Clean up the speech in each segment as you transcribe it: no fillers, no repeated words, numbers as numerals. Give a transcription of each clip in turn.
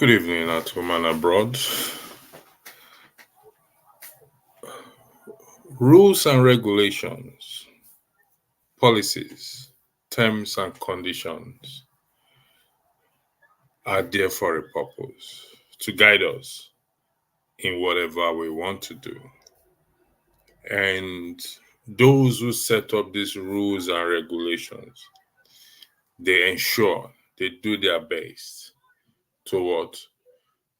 Good evening at home and abroad. Rules and regulations, policies, terms and conditions are there for a purpose to guide us in whatever we want to do. And those who set up these rules and regulations, they ensure they do their best toward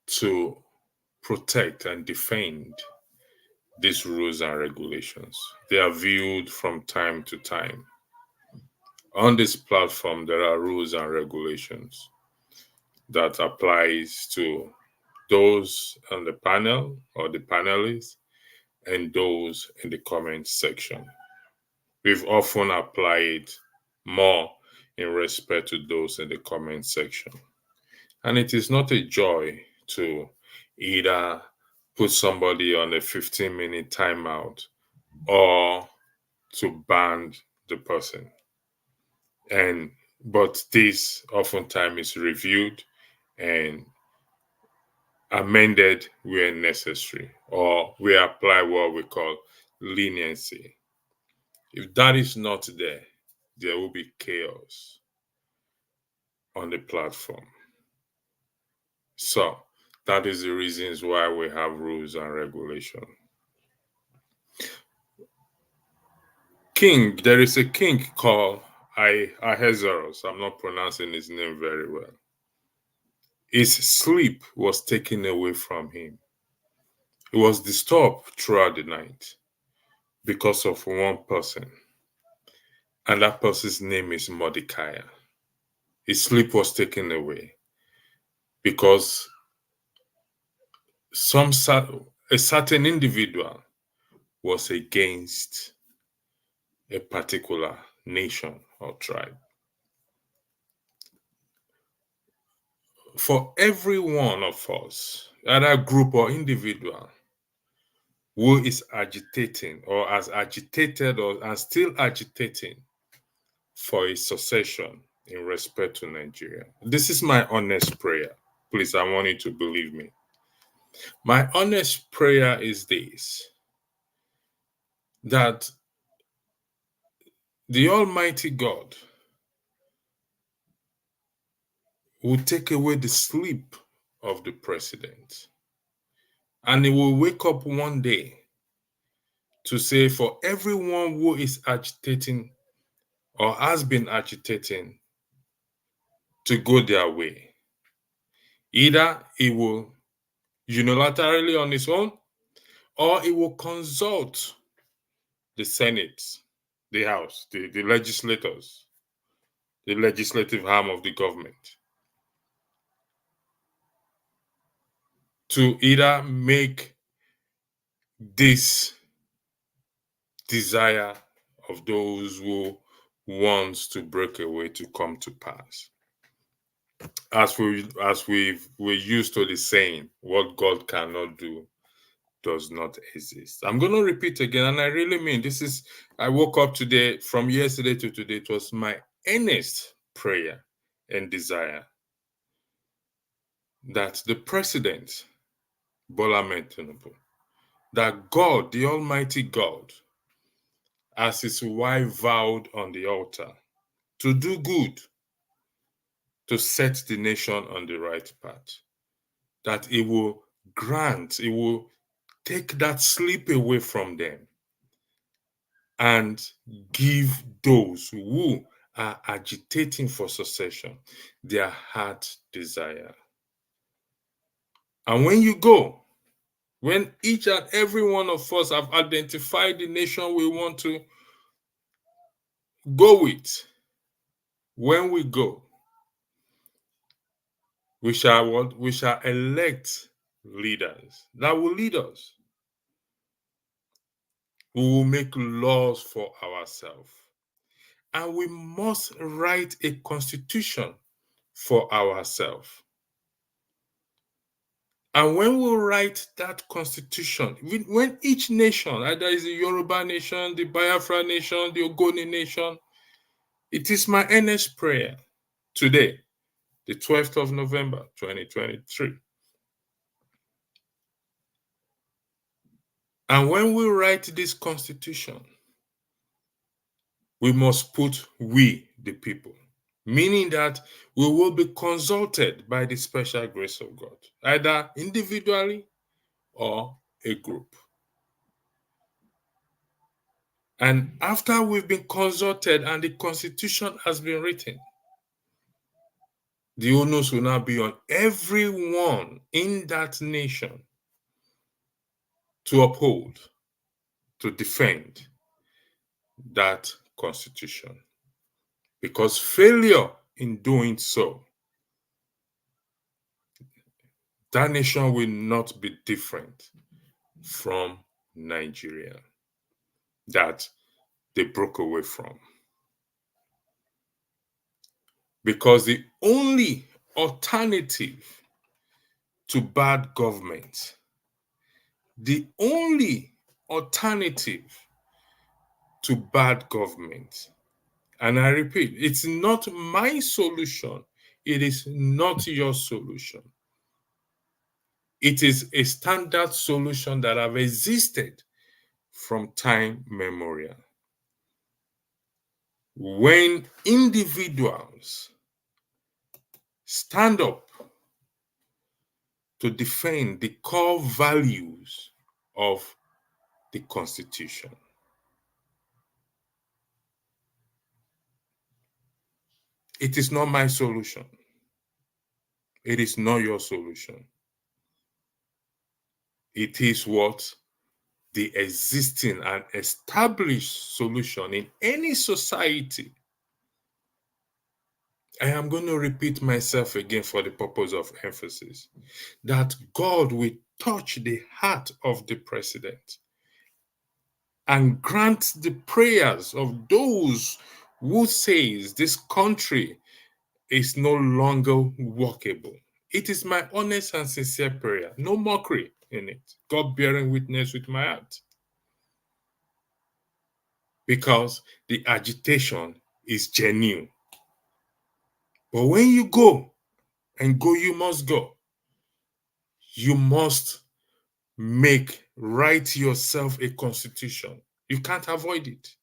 to protect and defend these rules and regulations. They are viewed from time to time. On this platform, there are rules and regulations that applies to those on the panel or the panelists and those in the comment section. We've often applied more in respect to those in the comment section. And it is not a joy to either put somebody on a 15-minute timeout or to ban the person. But this oftentimes is reviewed and amended where necessary, or we apply what we call leniency. If that is not there, there will be chaos on the platform. So that is the reasons why we have rules and regulation. There is a king called Ahasuerus. I'm not pronouncing his name very well. His sleep was taken away from him. He was disturbed throughout the night because of one person. And that person's name is Mordecai. His sleep was taken away because a certain individual was against a particular nation or tribe. For every one of us, either group or individual, who is agitating or has agitated or and still agitating for a succession in respect to Nigeria. This is my honest prayer. Please, I want you to believe me. My honest prayer is this, that the Almighty God will take away the sleep of the president. And he will wake up one day to say, for everyone who is agitating or has been agitating, to go their way. Either he will unilaterally on his own, or he will consult the Senate, the House, the legislators, the legislative arm of the government, to either make this desire of those who wants to break away to come to pass. We're used to the saying, what God cannot do does not exist. I'm going to repeat again, and I really mean this. I woke up today, from yesterday to today, it was my earnest prayer and desire that the president, Bola Ahmed Tinubu, that God, the Almighty God, as his wife vowed on the altar, to do good, to set the nation on the right path, that he will take that sleep away from them and give those who are agitating for succession their heart desire. And when each and every one of us have identified the nation we want to go with, when we go, we shall elect leaders that will lead us. We will make laws for ourselves. And we must write a constitution for ourselves. And when we write that constitution, when each nation, either is the Yoruba nation, the Biafra nation, the Ogoni nation, it is my earnest prayer today the 12th of November, 2023. And when we write this constitution, we must put we, the people, meaning that we will be consulted by the special grace of God, either individually or a group. And after we've been consulted and the constitution has been written, the onus will now be on everyone in that nation to uphold, to defend that constitution. Because failure in doing so, that nation will not be different from Nigeria that they broke away from. Because the only alternative to bad government, the only alternative to bad government, and I repeat, it's not my solution, it is not your solution. It is a standard solution that have existed from time memorial. When individuals stand up to defend the core values of the Constitution. It is not my solution. It is not your solution. It is what the existing and established solution in any society. I am going to repeat myself again for the purpose of emphasis, that God will touch the heart of the president and grant the prayers of those who says this country is no longer workable. It is my honest and sincere prayer, no mockery in it. God bearing witness with my heart. Because the agitation is genuine. But when you go, and go you must go, you must write yourself a constitution. You can't avoid it.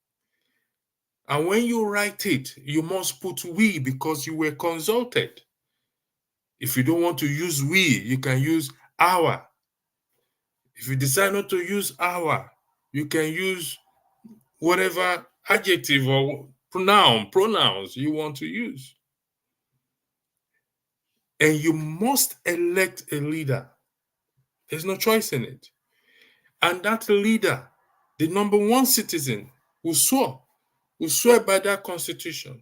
And when you write it, you must put we because you were consulted. If you don't want to use we, you can use our. If you decide not to use our, you can use whatever adjective or pronouns you want to use. And you must elect a leader. There's no choice in it. And that leader, the number one citizen, will swear by that constitution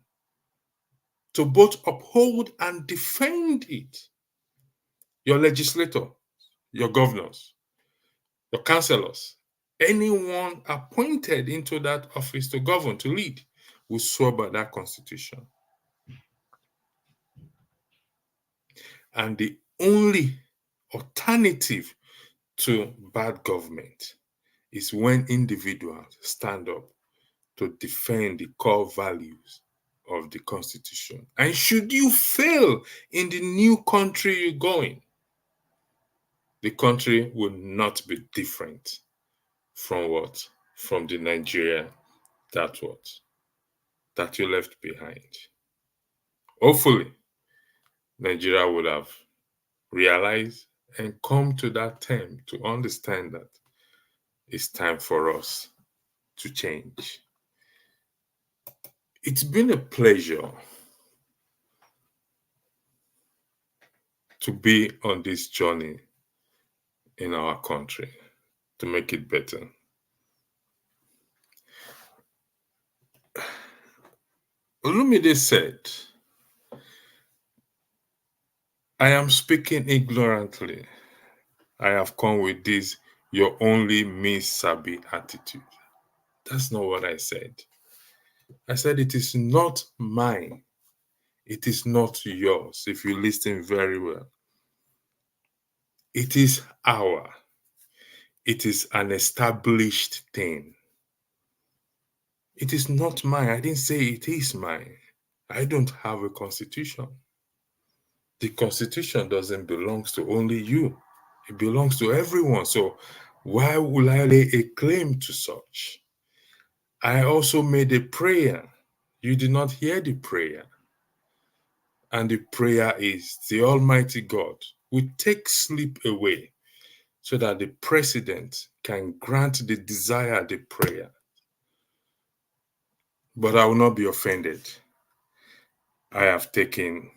to both uphold and defend it. Your legislator, your governors, your councillors, anyone appointed into that office to govern, to lead, will swear by that constitution. And the only alternative to bad government is when individuals stand up to defend the core values of the Constitution. And should you fail in the new country you're going, the country will not be different from what? From the Nigeria that you left behind. Hopefully, Nigeria would have realized and come to that term to understand that it's time for us to change. It's been a pleasure to be on this journey in our country to make it better. Olumide said, I am speaking ignorantly. I have come with this your only me sabi attitude. That's not what I said. I said it is not mine. It is not yours, if you listen very well. It is our. It is an established thing. It is not mine. I didn't say it is mine. I don't have a constitution. The Constitution doesn't belong to only you, it belongs to everyone. So why would I lay a claim to such? I also made a prayer. You did not hear the prayer. And the prayer is the Almighty God will take sleep away so that the president can grant the desire, the prayer. But I will not be offended. I have taken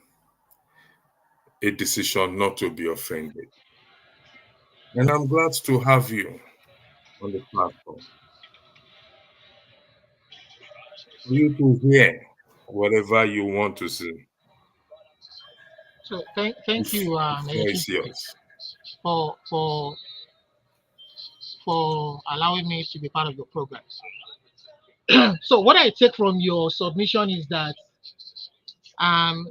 a decision not to be offended. And I'm glad to have you on the platform for you to hear whatever you want to say. So The thank you, floor is Ejike, yours. for allowing me to be part of your program. So what I take from your submission is that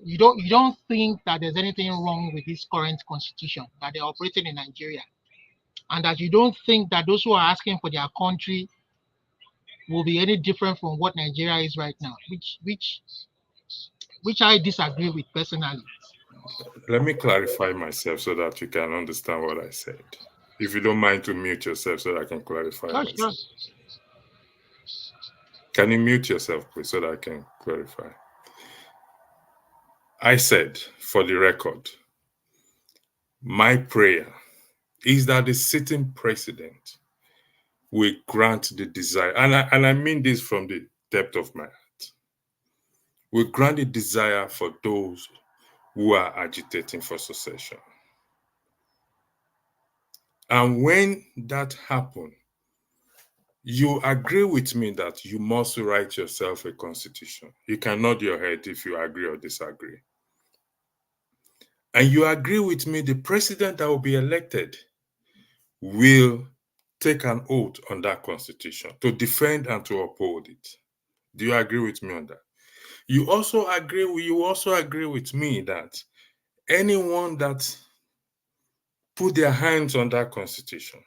you don't think that there's anything wrong with this current constitution that they're operating in Nigeria, and that you don't think that those who are asking for their country will be any different from what Nigeria is right now, which I disagree with personally. Let me clarify myself so that you can understand what I said. If you don't mind to mute yourself so that I can clarify Sure, sure. myself. Can you mute yourself, please, so that I can clarify? I said, for the record, my prayer is that the sitting president will grant the desire, and I mean this from the depth of my heart, will grant the desire for those who are agitating for secession. And when that happens, you agree with me that you must write yourself a constitution. You can nod your head if you agree or disagree. And you agree with me the president that will be elected will take an oath on that constitution to defend and to uphold it. Do you agree with me on that? You also agree with me that anyone that put their hands on that constitution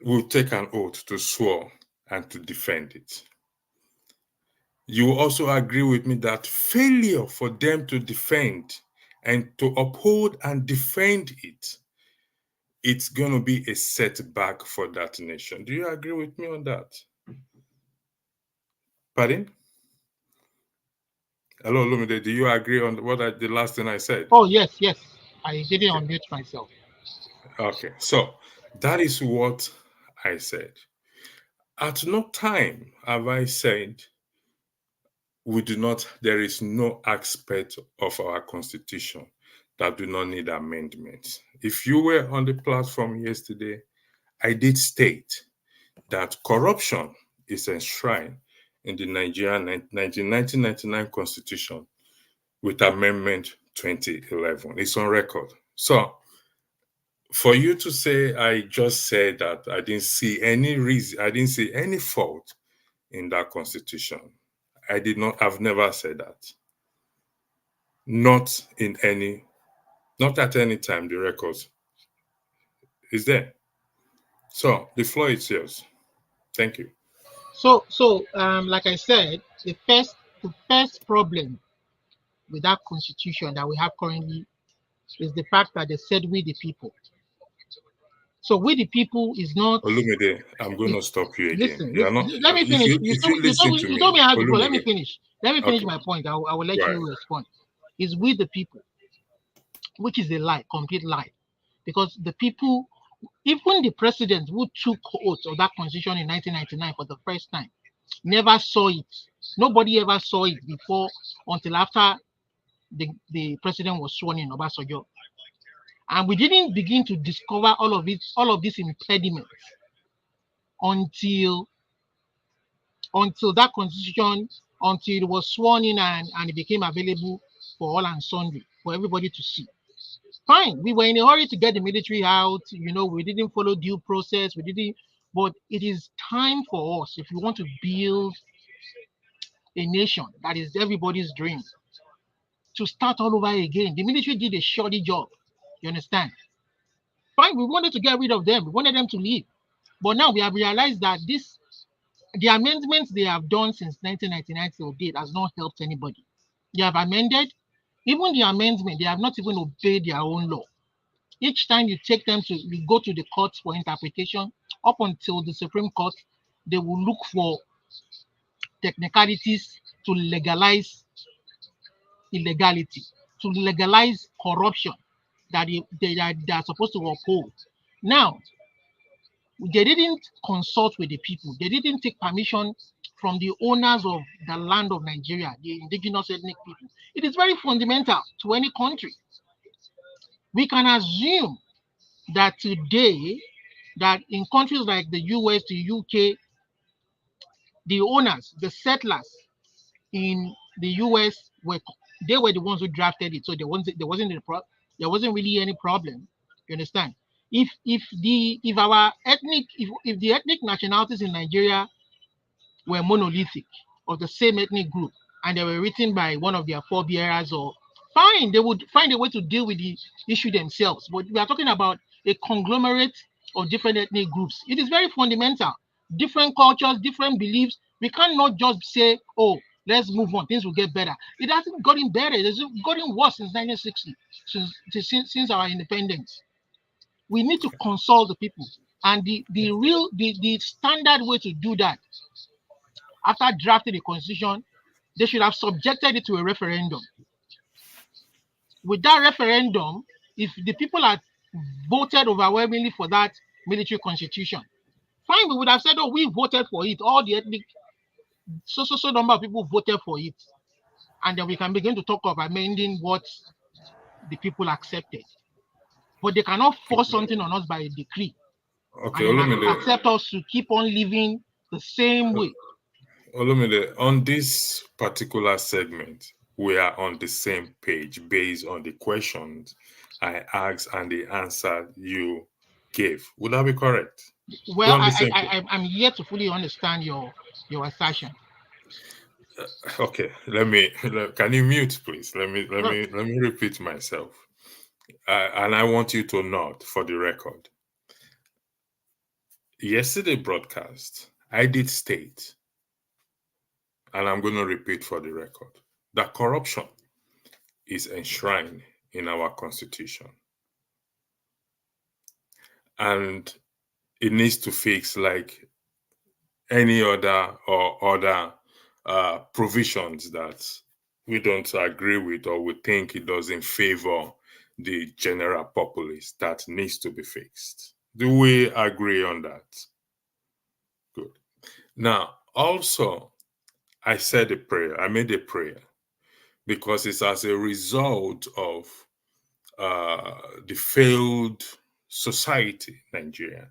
will take an oath to swear and to defend it. You also agree with me that failure for them to defend and to uphold and defend it, it's going to be a setback for that nation. Do you agree with me on that? Pardon? Hello, Lumide, do you agree on the last thing I said? Oh yes, yes. I didn't Okay. unmute myself. Okay. So that is what I said. At no time have I said there is no aspect of our constitution that do not need amendments. If you were on the platform yesterday, I did state that corruption is enshrined in the Nigerian 1999 constitution with amendment 2011. It's on record. So for you to say I just said that I didn't see any reason, I didn't see any fault in that constitution. I've never said that. Not in any, not at any time the records is there. So the floor is yours. Thank you. Like I said, the first problem with that constitution that we have currently is the fact that they said we the people. So we the people is not. Olumide, I'm going Is, to stop you again. listen, You are listen. not. Let me finish. You If told, you you told listen me to you told me, me how to go. Let me Olumide. finish. Let me finish Okay, my point. I will let right. you respond. Is we the people, which is a lie, complete lie, because the people, even the president who took oath of that constitution in 1999 for the first time, never saw it. Nobody ever saw it before until after the president was sworn in, Obasanjo. And we didn't begin to discover all of these impediments until until that constitution, until it was sworn in and it became available for all and sundry for everybody to see. Fine, we were in a hurry to get the military out. We didn't follow due process. We didn't, but it is time for us, if we want to build a nation that is everybody's dream, to start all over again. The military did a shoddy job. You understand? Fine, we wanted to get rid of them. We wanted them to leave. But now we have realized that the amendments they have done since 1999 till date has not helped anybody. They have amended, Even the amendment, they have not even obeyed their own law. Each time you go to the courts for interpretation, up until the Supreme Court, they will look for technicalities to legalize illegality, to legalize corruption that they are supposed to uphold. Now, they didn't consult with the people. They didn't take permission from the owners of the land of Nigeria, the indigenous ethnic people. It is very fundamental to any country. We can assume that today, that in countries like the US, the UK, the owners, the settlers in the US were the ones who drafted it, so there wasn't really any problem. You understand? If the ethnic nationalities in Nigeria were monolithic of the same ethnic group and they were written by one of their forebearers, or fine, they would find a way to deal with the issue themselves. But we are talking about a conglomerate of different ethnic groups. It is very fundamental. Different cultures, different beliefs. We cannot just say, oh, let's move on, things will get better. It hasn't gotten better, it has gotten worse since 1960, since our independence. We need to consult the people. And the standard way to do that, after drafting the constitution, they should have subjected it to a referendum. With that referendum, if the people had voted overwhelmingly for that military constitution, fine, we would have said, oh, we voted for it. All the ethnic, so number of people voted for it. And then we can begin to talk of amending what the people accepted. But they cannot force something on us by a decree Okay, and then Olumide, accept us to keep on living the same way. Olumide, on this particular segment, we are on the same page based on the questions I asked and the answer you gave. Would that be correct? We're Well, on the same page. I'm yet to fully understand your assertion. Okay, can you mute, please? Well, Let me repeat myself. And I want you to nod for the record. Yesterday broadcast, I did state, and I'm going to repeat for the record, that corruption is enshrined in our constitution. And it needs to fix like any other provisions that we don't agree with or we think it doesn't favor the general populace that needs to be fixed. Do we agree on that? Good. Now, also, I said a prayer. I made a prayer because it's as a result of the failed society, Nigeria.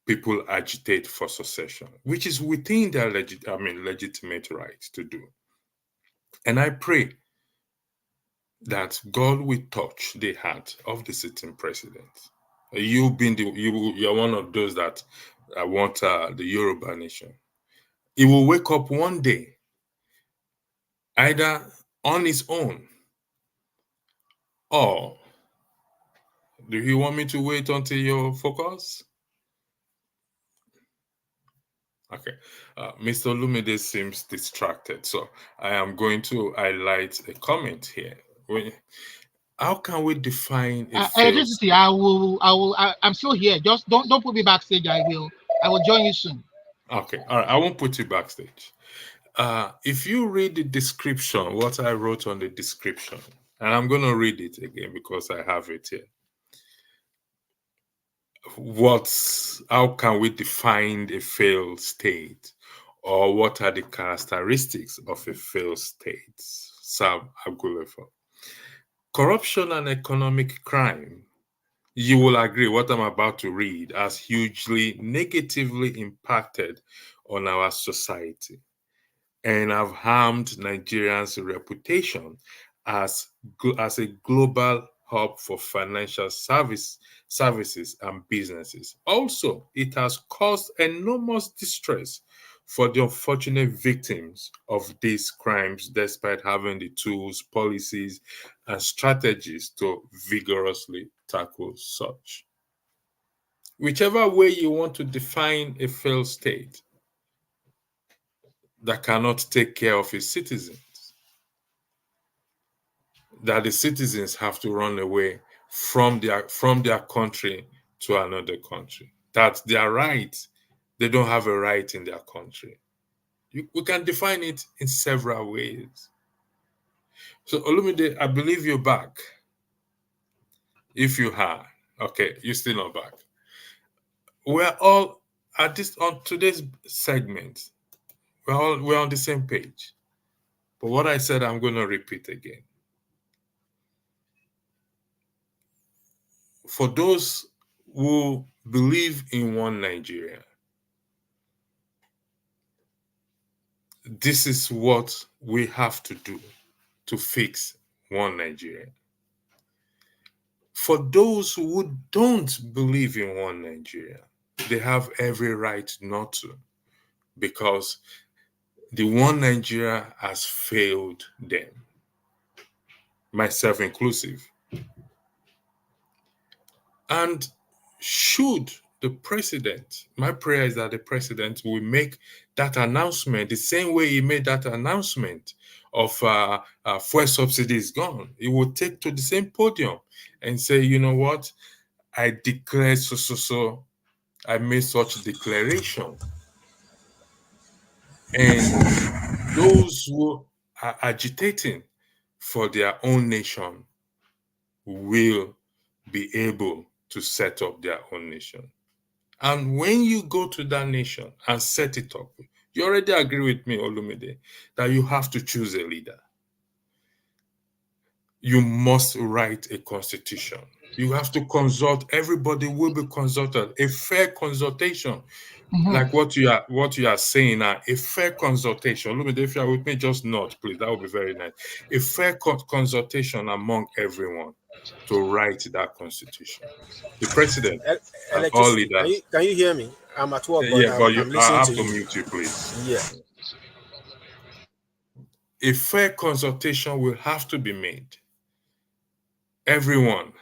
People agitate for secession, which is within their legitimate right to do. And I pray that God will touch the heart of the sitting president. You're one of those that want the Yoruba nation. He will wake up one day, either on his own, or do you want me to wait until you focus? Okay. Mr. Lumide seems distracted, so I am going to highlight a comment here. How can we define a failed electricity, state? I'm still here. Just don't put me backstage. I will join you soon. Okay, all right. I won't put you backstage. If you read the description, what I wrote on the description, and I'm going to read it again because I have it here. How can we define a failed state, or what are the characteristics of a failed state? Sam Agulefo. Corruption and economic crime. You will agree what I'm about to read has hugely negatively impacted on our society and have harmed Nigerians' reputation as a global hub for financial services and businesses. Also, it has caused enormous distress for the unfortunate victims of these crimes, despite having the tools, policies, and strategies to vigorously tackle such. Whichever way you want to define a failed state that cannot take care of its citizens, that the citizens have to run away from their country to another country. That's their right. They don't have a right in their country. We can define it in several ways. So Olumide, I believe you're back. If you are, okay, you're still not back. We're all at this on today's segment. We're on the same page. But what I said, I'm going to repeat again. For those who believe in one Nigeria, this is what we have to do to fix one Nigeria. For those who don't believe in one Nigeria, they have every right not to, because the one Nigeria has failed them, myself inclusive. And should the president, my prayer is that the president will make that announcement the same way he made that announcement of fuel subsidy is gone. He will take to the same podium and say, you know what, I declare so, I made such declaration. And those who are agitating for their own nation will be able to set up their own nation. And when you go to that nation and set it up, you already agree with me, Olumide, that you have to choose a leader. You must write a constitution. You have to consult. Everybody will be consulted. A fair consultation, like what you are saying now. A fair consultation. Olumide, if you are with me, just nod, please. That would be very nice. A fair consultation among everyone to write that constitution. The president and all Electricity. leaders. Can you hear me? I'm at work, but Yeah, but I'm I listening have to to you. mute you, please. Yeah. A fair consultation will have to be made. Everyone.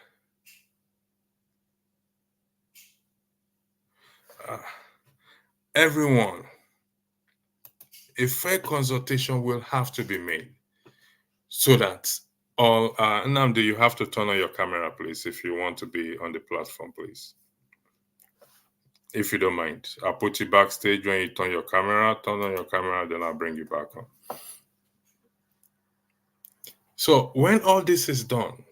Everyone. A fair consultation will have to be made so that all. Nnamdi, you have to turn on your camera, please, if you want to be on the platform, please. If you don't mind, I'll put you backstage when you turn on your camera, then I'll bring you back on. So when all this is done,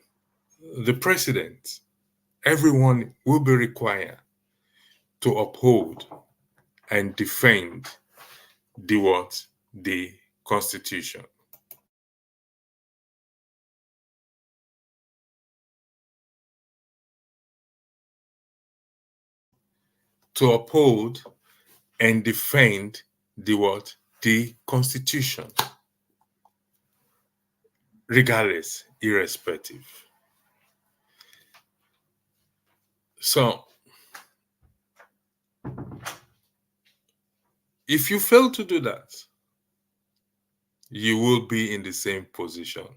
the president, everyone will be required to uphold and defend the Constitution. To uphold and defend the Constitution, regardless, irrespective. So, if you fail to do that, you will be in the same position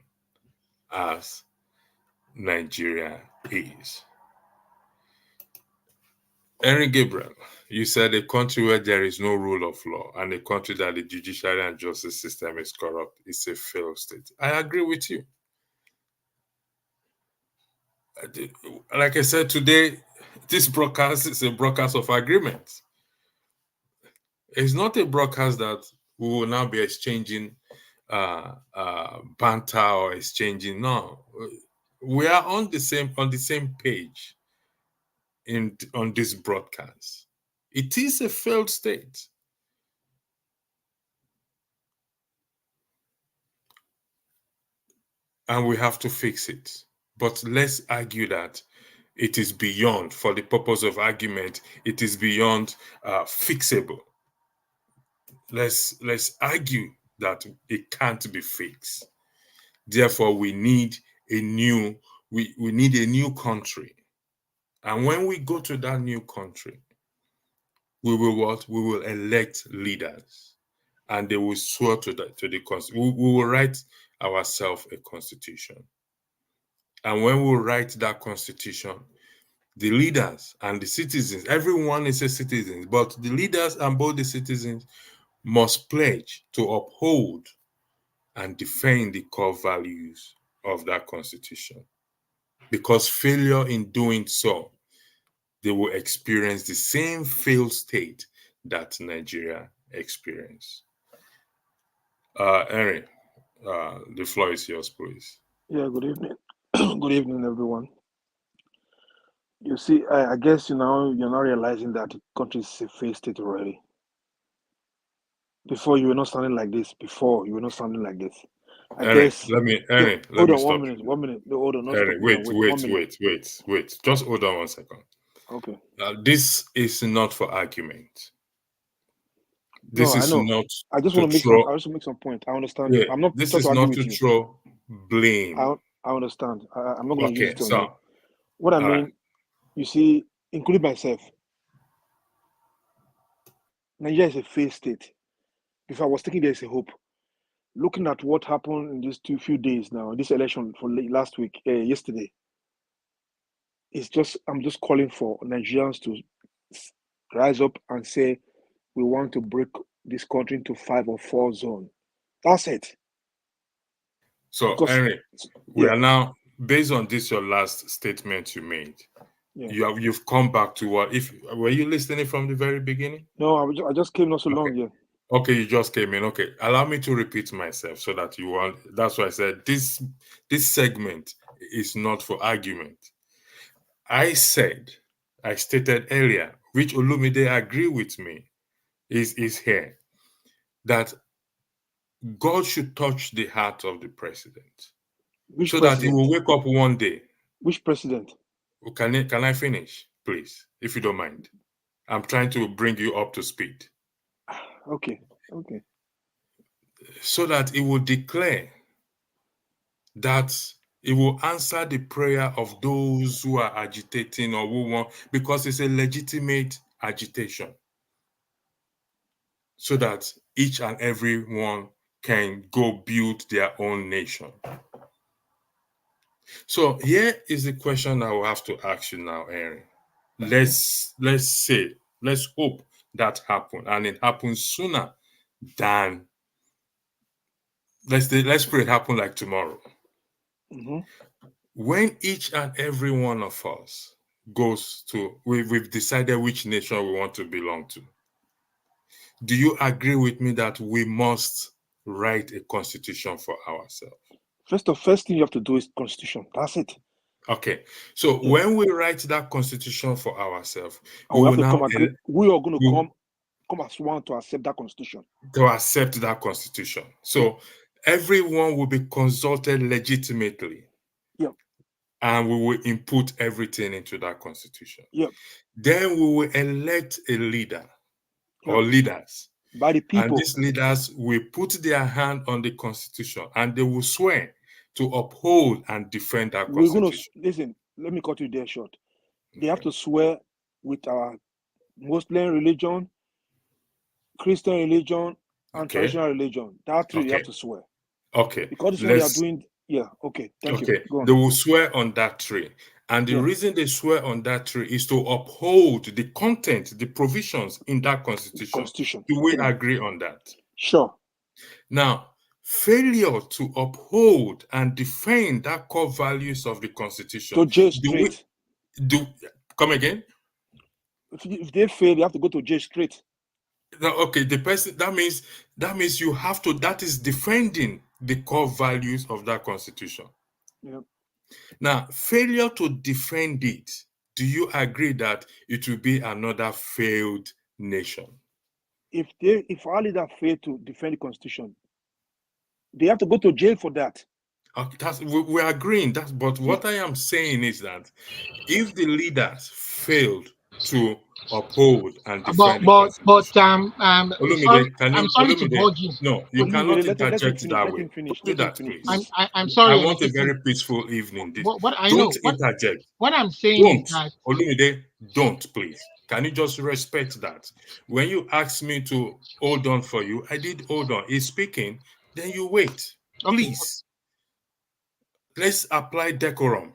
as Nigeria is. Henry Gabriel, you said a country where there is no rule of law and a country that the judiciary and justice system is corrupt is a failed state. I agree with you. Like I said today, this broadcast is a broadcast of agreement. It's not a broadcast that we will now be exchanging banter or exchanging. No, we are on the same page on this broadcast. It is a failed state. And we have to fix it. But let's argue that it is beyond, for the purpose of argument, it is beyond fixable. Let's argue that it can't be fixed. Therefore, we need a new country. And when we go to that new country, we will elect leaders, and they will swear to the constitution. We will write ourselves a constitution. And when we write that constitution, the leaders and the citizens, everyone is a citizen, but the leaders and both the citizens must pledge to uphold and defend the core values of that constitution. Because failure in doing so, they will experience the same failed state that Nigeria experienced. Henry, the floor is yours, please. Yeah, good evening. Good evening, everyone. You see, I guess you're not realizing that the country is a failed state already. Before you were not sounding like this. Before you were not sounding like this. I guess. No, Let hold me on stop 1 minute. you. 1 minute. No, hold on. Not Henry, stopping now. wait, Wait. wait, 1 minute. wait, wait, wait. Just hold on 1 second. Okay. This is not for argument. No, This I is know. not I just to want to make some. throw. I just want to make some point. I understand you. Yeah, I'm not this trying is to argue not to with you. throw blame. I understand. I'm not going to use Okay, it on so you. What I all right. mean, you see, including myself, Nigeria is a failed state. If I was thinking there's a hope, looking at what happened in these few days now, this election for last week, yesterday, it's just I'm just calling for Nigerians to rise up and say we want to break this country into 5 or 4 zones. That's it. So Because Henry, we yeah, are now based on this your last statement you made. yeah. You've come back to what if were you listening from the very beginning? No, I just came not so Okay. long. Yeah. Okay, you just came in. Okay, allow me to repeat myself so that you want. That's why I said this segment is not for argument. I stated earlier, which Olumide agree with me, is here that God should touch the heart of the president Which so that he will president? wake up one day. Which president? Can I finish, please, if you don't mind? I'm trying to bring you up to speed Okay. Okay. so that it will declare that it will answer the prayer of those who are agitating or who want, because it's a legitimate agitation, so that each and every one can go build their own nation. So here is the question I will have to ask you now, Aaron. Let's hope that happens, and it happens sooner than let's pray it happen like tomorrow. Mm-hmm. When each and every one of us goes to, we've decided which nation we want to belong to. Do you agree with me that we must write a constitution for ourselves? First thing you have to do is constitution. That's it. Okay, so Yeah. when we write that constitution for ourselves, And we we have will to come now agree. We are going to we, come as one to accept that constitution. to accept that constitution. Yeah. So everyone will be consulted legitimately, Yeah. and we will input everything into that constitution. Yeah. Then we will elect a leader Yeah. or leaders, By the and people. these leaders will put their hand on the constitution and they will swear to uphold and defend that We're going to constitution. listen. Let me cut you there short. They have Okay. to swear with our Muslim religion, Christian religion, and Okay. traditional religion. That three they have Okay. to swear. Okay. Because this is what they are Let's doing. Yeah. Okay. Thank you. okay. Go on. They will swear on that tree. And the Yeah. reason they swear on that tree is to uphold the content, the provisions in that constitution. Constitution. Do we Okay. Now. agree on that? Sure. Now, failure to uphold and defend that core values of the constitution, To jail do we straight. do come again? If they fail, they have to go to jail straight. No, okay, the person that means you have to, that is defending the core values of that constitution. Yeah. Now, failure to defend it, do you agree that it will be another failed nation? If our leader fail to defend the constitution, they have to go to jail for that. Okay, we're agreeing that, but Yeah. what I am saying is that if the leaders failed to uphold and defend the constitution, sorry, Olumide, can I'm you, sorry to Olumide, bug you. no, you Olumide, cannot let him interject finish. that Let way. him finish. Don't do Let him that, finish, I'm please. please. I'm I sorry, want a Enekiti. very peaceful evening. What I know, Don't interject. what I'm saying is Don't, that Olumide, don't, please. Can you just respect that? When you asked me to hold on for you, I did hold on. He's speaking, then you wait. okay, Please, let's apply decorum.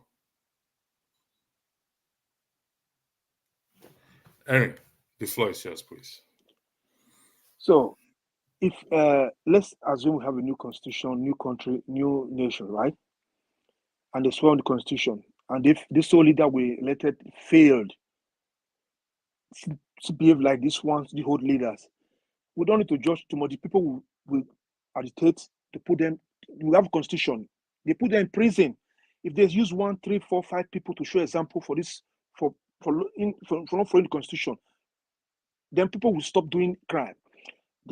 Erin, the floor is yours, please. So, if let's assume we have a new constitution, new country, new nation, right? and they swear on the constitution, and if this sole leader we elected failed to behave like this ones, the old leaders, we don't need to judge too much. The people will agitate to put them. We have a constitution. They put them in prison. If they use 1, 3, 4, 5 people to show example for this, for not following the constitution, then people will stop doing crime.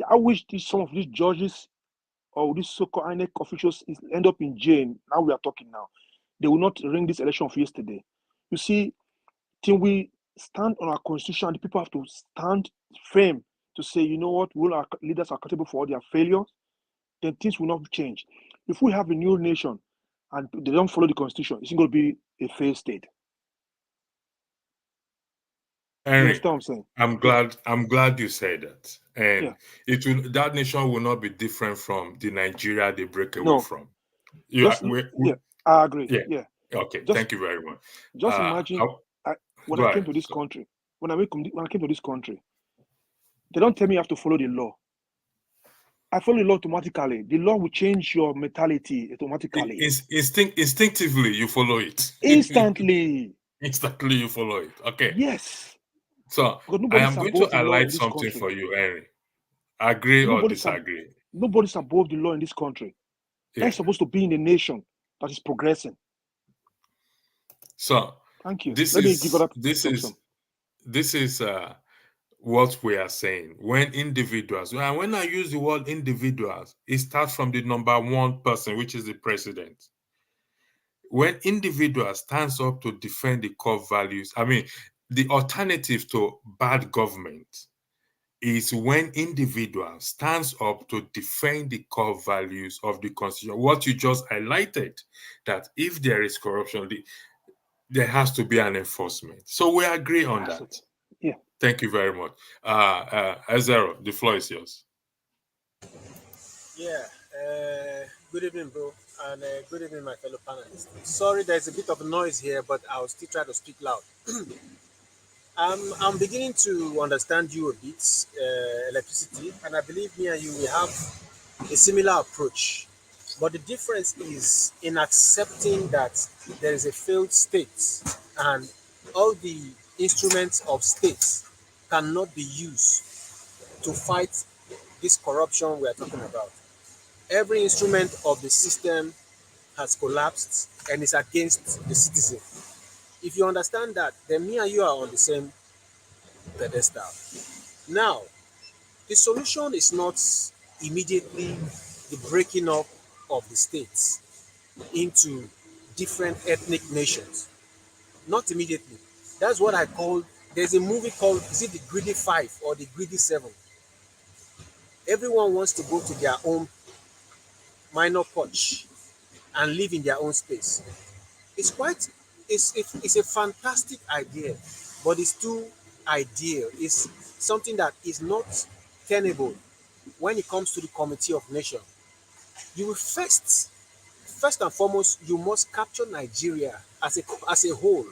I wish some of these judges or these so-called INEC officials end up in jail. Now we are talking now. They will not ring this election of yesterday. You see, till we stand on our constitution, the people have to stand firm to say, you know what, we our leaders are accountable for all their failures, then things will not change. If we have a new nation and they don't follow the constitution, it's going to be a failed state. You Henry, understand what I'm saying? I'm glad you said that. And that nation will not be different from the Nigeria they break away from. I agree. Yeah. Yeah. Okay. Thank you very much. Just imagine when I came to this country, when I came to this country, they don't tell me you have to follow the law. I follow the law automatically. The law will change your mentality automatically. Instinctively, you follow it. Instantly. Instantly, you follow it. Okay. Yes. So I am going to highlight something for you, Henry. Agree or disagree? Nobody's above the law in this country. That's supposed to be in a nation that is progressing. So thank you. This is what we are saying. When individuals, and when I use the word individuals, it starts from the number one person, which is the president. When individuals stands up to defend the core values, I mean, the alternative to bad government is when individuals stands up to defend the core values of the constitution. What you just highlighted, that if there is corruption, there has to be an enforcement. So we agree on that. Yeah. Thank you very much. Azero, the floor is yours. Yeah. Good evening, bro, and good evening, my fellow panelists. Sorry, there's a bit of noise here, but I'll still try to speak loud. I'm beginning to understand you a bit, electricity, and I believe me and you will have a similar approach. But the difference is in accepting that there is a failed state and all the instruments of states cannot be used to fight this corruption we are talking about. Every instrument of the system has collapsed and is against the citizen. If you understand that, then me and you are on the same pedestal. Now, the solution is not immediately the breaking up of the states into different ethnic nations. Not immediately. That's what I call, there's a movie called, is it The Greedy Five or The Greedy Seven? Everyone wants to go to their own minor porch and live in their own space. It's a fantastic idea, but it's too ideal. It's something that is not tenable when it comes to the Committee of Nations. You will first and foremost, you must capture Nigeria as a whole,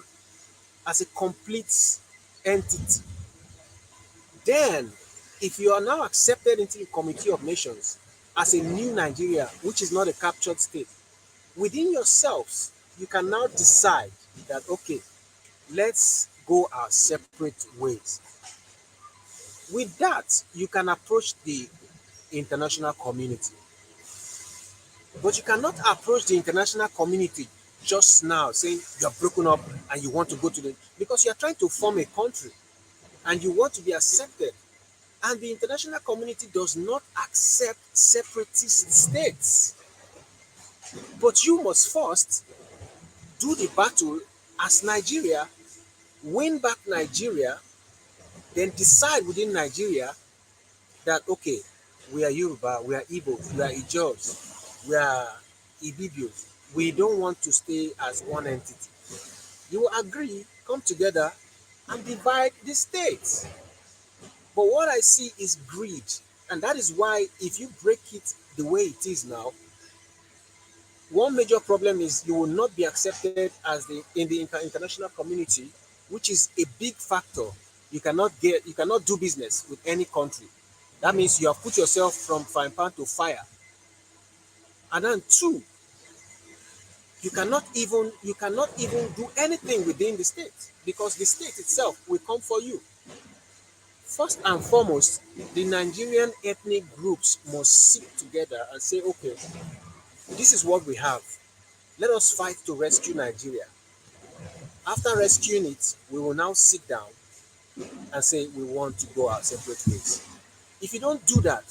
as a complete entity. Then, if you are now accepted into the Committee of Nations as a new Nigeria, which is not a captured state, within yourselves, you can now decide that, okay, let's go our separate ways. With that, you can approach the international community. But you cannot approach the international community just now saying you're broken up and you want to go to because you're trying to form a country and you want to be accepted. And the international community does not accept separatist states. But you must first do the battle as Nigeria, win back Nigeria, then decide within Nigeria that, okay, we are Yoruba, we are Igbo, we are Ijos, we are Ibibios. We don't want to stay as one entity. You will agree, come together, and divide the states. But what I see is greed. And that is why if you break it the way it is now, one major problem is you will not be accepted as in the international community, which is a big factor. You cannot do business with any country. That means you have put yourself from frying pan to fire. And then two, You cannot even do anything within the state because the state itself will come for you. First and foremost, the Nigerian ethnic groups must sit together and say, okay, this is what we have. Let us fight to rescue Nigeria. After rescuing it, we will now sit down and say we want to go our separate ways. If you don't do that,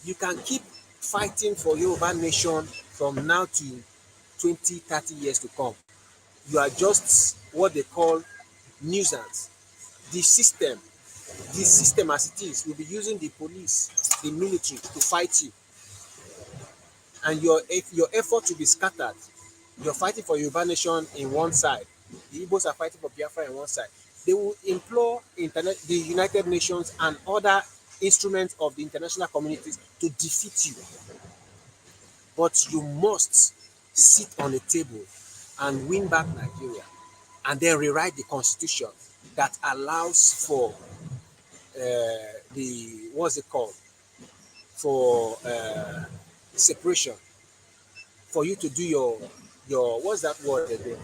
you can keep fighting for Yoruba nation from now to 20, 30 years to come. You are just what they call nuisance. The system, the system as it is, will be using the police, the military to fight you. And your effort will be scattered. You're fighting for Yoruba nation in one side. The Igbos are fighting for Biafra in one side. They will implore the United Nations and other instruments of the international communities to defeat you. But you must sit on a table and win back Nigeria and then rewrite the constitution that allows for the what's it called for separation, for you to do your what's that word again,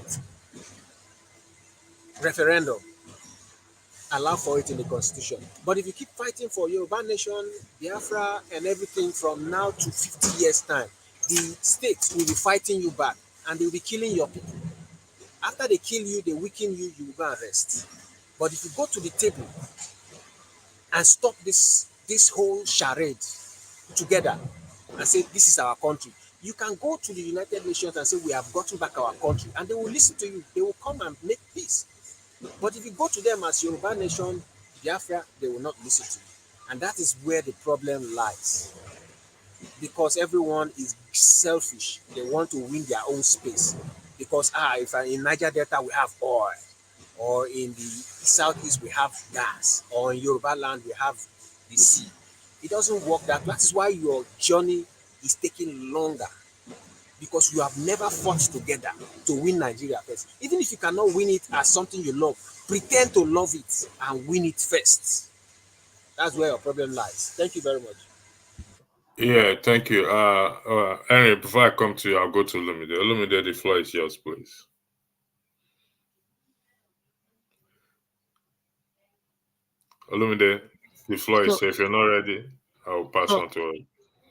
referendum. Allow for it in the constitution. But if you keep fighting for Yoruba nation, Biafra, and everything from now to 50 years time, the states will be fighting you back and they will be killing your people. After they kill you, they weaken you, you will go and rest. But if you go to the table and stop this whole charade together and say this is our country, you can go to the United Nations and say we have gotten back our country, and they will listen to you. They will come and make peace. But if you go to them as Yoruba nation, Biafra, they will not listen to you. And that is where the problem lies. Because everyone is selfish. They want to win their own space. Because if in Niger Delta we have oil, or in the southeast we have gas, or in Yoruba land we have the sea. It doesn't work that. That is why your journey is taking longer. Because you have never fought together to win Nigeria first. Even if you cannot win it as something you love, pretend to love it and win it first. That's where your problem lies. Thank you very much. Yeah, thank you. Henry, before I come to you, I'll go to Olumide. Olumide, the floor is yours, please. Olumide, the floor is So, safe. If you're not ready, I'll pass so, on to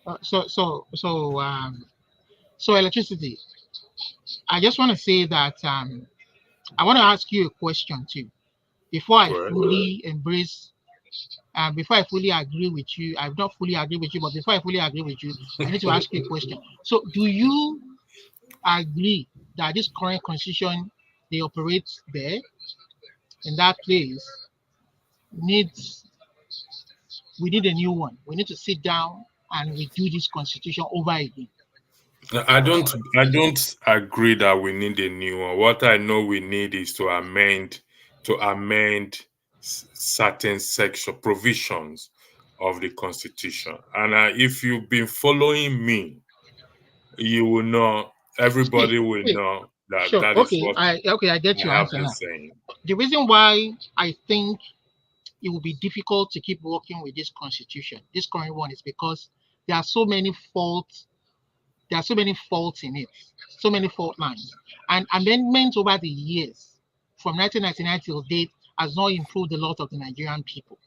her. so electricity. I just want to say that I want to ask you a question too. Before I Go ahead. fully embrace, before I fully agree with you, I've not fully agree with you, but before I fully agree with you, I need to ask you a question. So, do you agree that this current constitution they operate there in that place needs we need a new one? We need to sit down and redo this constitution over again. I don't agree that we need a new one. What I know we need is to amend certain section provisions of the constitution. And if you've been following me, you will know, See, everybody will wait, know that sure, that is okay, what I get I your have answer been now. saying. The reason why I think it will be difficult to keep working with this constitution, this current one, is because there are so many faults. There are so many faults in it, so many fault lines, and amendments over the years, from 1999 till date, has not improved a lot of the Nigerian people.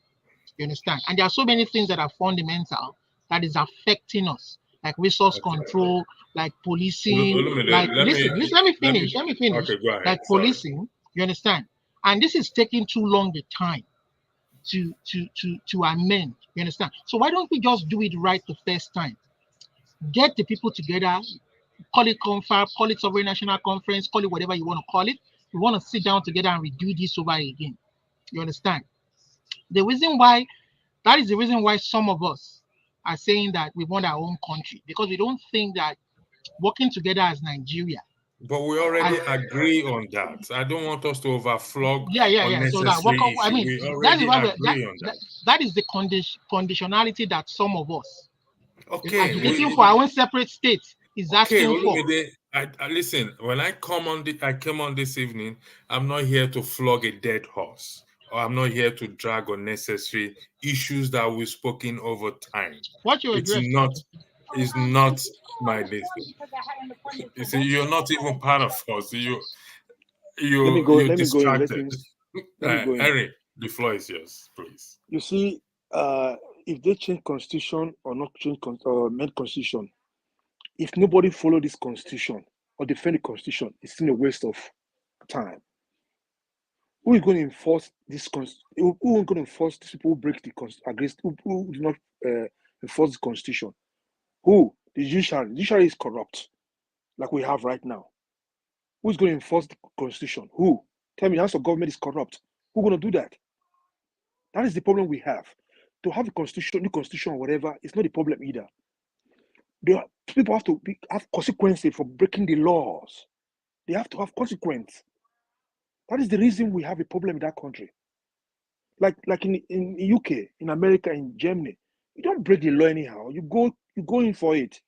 You understand? And there are so many things that are fundamental that is affecting us, like resource Okay. control, like policing, Olumide, like listen, let me finish. okay, go ahead. Like Sorry. policing, you understand? And this is taking too long the time to amend. You understand? So why don't we just do it right the first time? Get the people together, call it confab, call it sovereign national conference, call it whatever you want to call it. We want to sit down together and redo this over again. You understand? The reason why that is the reason why some of us are saying that we want our own country, because we don't think that working together as Nigeria. But we already agree on that. I don't want us to overflog Yeah. So that unnecessary I issue. mean, We that is already why agree on that, that. that is the conditionality that some of us is Okay, agitating for our own separate states is okay, asking for. Olumide, I listen. When I came on this evening, I'm not here to flog a dead horse, or I'm not here to drag unnecessary issues that we've spoken over time. What you It's address? not. is not my listen. You see, you're not even part of us. You're Let me go in. distracted. Let me go in. Henry, the floor is yours, please. You see, if they change constitution or not change or amend constitution, if nobody follow this constitution or defend the constitution, it's still a waste of time. Who is going to enforce this? Who is going to enforce these people who break the against who do not enforce the constitution? Who? The judiciary. The judiciary is corrupt, like we have right now. Who is going to enforce the constitution? Who? Tell me, the House of Government is corrupt. Who going to do that? That is the problem we have. To have a constitution, new constitution, or whatever, it's not the problem either. People have to have consequences for breaking the laws. They have to have consequence. That is the reason we have a problem in that country. Like in UK, in America, in Germany, you don't break the law anyhow. You go in for it.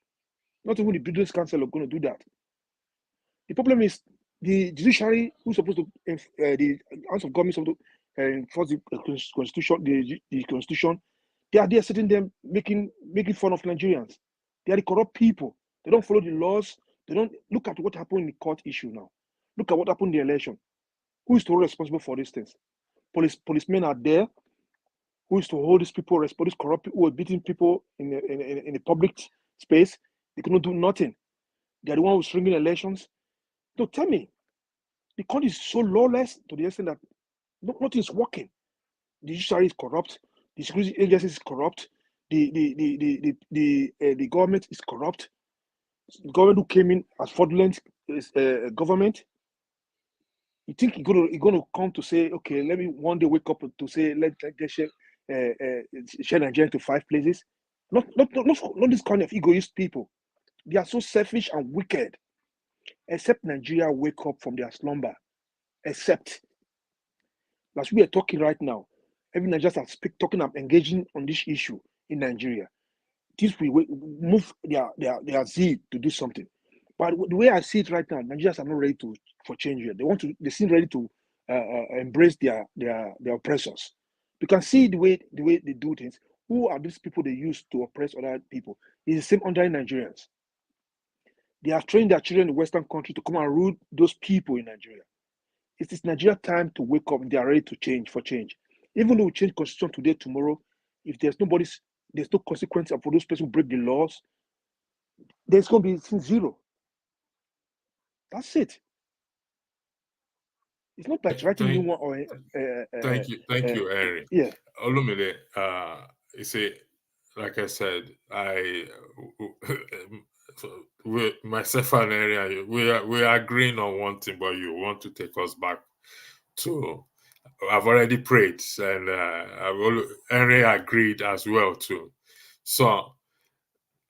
Not even the Business Council are going to do that. The problem is the judiciary, who's supposed to the House of Government supposed to enforce the constitution, the constitution. They are there sitting there making fun of Nigerians. They are the corrupt people. They don't follow the laws. They don't look at what happened in the court issue now. Look at what happened in the election. Who is to hold responsible for these things? Policemen are there. Who is to hold these people responsible? These corrupt people who are beating people in the public space. They cannot do nothing. They are the one who's stringing elections. So tell me, the country is so lawless to the extent that nothing is working. The judiciary is corrupt. The security agencies is corrupt. The government is corrupt. The government who came in as fraudulent government. You think you're gonna come to say, okay, let me one day wake up to say let's share Nigeria to 5 places? Not this kind of egoist people. They are so selfish and wicked. Except Nigeria wake up from their slumber. Except, as we are talking right now, every Nigerians are talking and engaging on this issue in Nigeria. This will move their zeal to do something. But the way I see it right now, Nigerians are not ready for change yet. They seem ready to embrace their oppressors. You can see the way they do things. Who are these people they use to oppress other people? It's the same under Nigerians. They have trained their children in the Western country to come and rule those people in Nigeria. It is Nigeria time to wake up. They are ready to change for change. Even though we change constitution today, tomorrow, if there's no consequence for those people who break the laws, there's going to be zero. That's it. It's not like writing new one or. Thank you, Henry. Yeah. Olumide, you see, like I said, myself and Henry, we are agreeing on one thing, but you want to take us back to. I've already prayed, and Henry agreed as well too. So,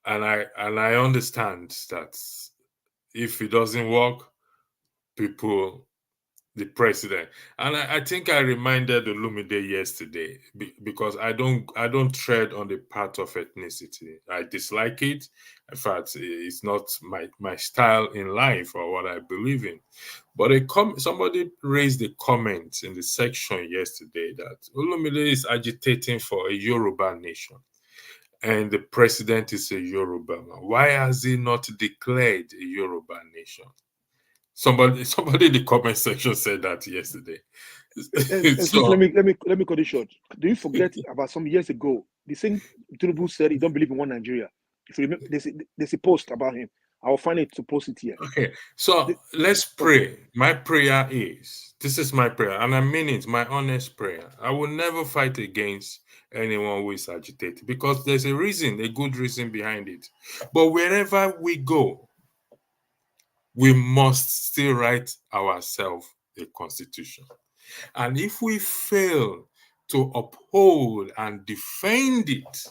and I understand that if it doesn't work, the president, and I think I reminded Olumide yesterday because I don't tread on the path of ethnicity. I dislike it. In fact, it's not my style in life or what I believe in. But somebody raised a comment in the section yesterday that Olumide is agitating for a Yoruba nation, and the president is a Yoruba man. Why has he not declared a Yoruba nation? Somebody in the comment section said that yesterday. So, let me cut it short. Do you forget about some years ago? The same Tinubu said he don't believe in one Nigeria. If you remember, there's a post about him. I will find it to post it here. Okay, so let's pray. Okay. My prayer is, this is my prayer, and I mean it, my honest prayer. I will never fight against anyone who is agitated because there's a reason, a good reason behind it. But wherever we go, we must still write ourselves a constitution. And if we fail to uphold and defend it,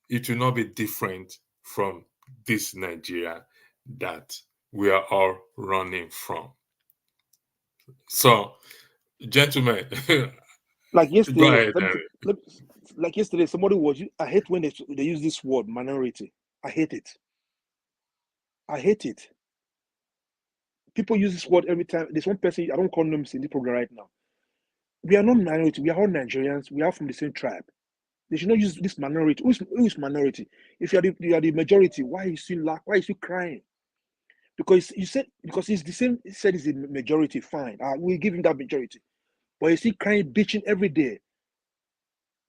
it will not be different from this Nigeria that we are all running from. So, gentlemen, like yesterday, go ahead, like yesterday, somebody was. I hate when they use this word minority. I hate it. I hate it. People use this word every time. There's one person, I don't call names in the program right now. We are not minority. We are all Nigerians. We are from the same tribe. They should not use this minority. Who is minority? If you are the majority, why is you lack? Why is you crying? Because you said because it's the same. He said it's the majority. Fine, we give him that majority. But you see crying, bitching every day.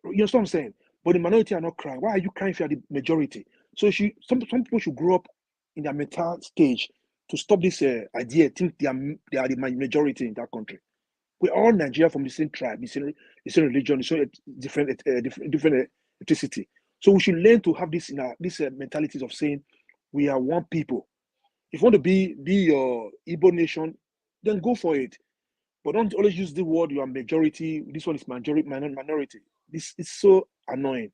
You know what I'm saying? But the minority are not crying. Why are you crying if you are the majority? So some people should grow up in their mental stage to stop this idea. Think they are the majority in that country. We're all Nigeria from the same tribe, the same religion, the same different ethnicity. So we should learn to have this in our this mentalities of saying we are one people. If you want to be your Igbo nation, then go for it. But don't always use the word you are majority. This one is minority. This is so annoying.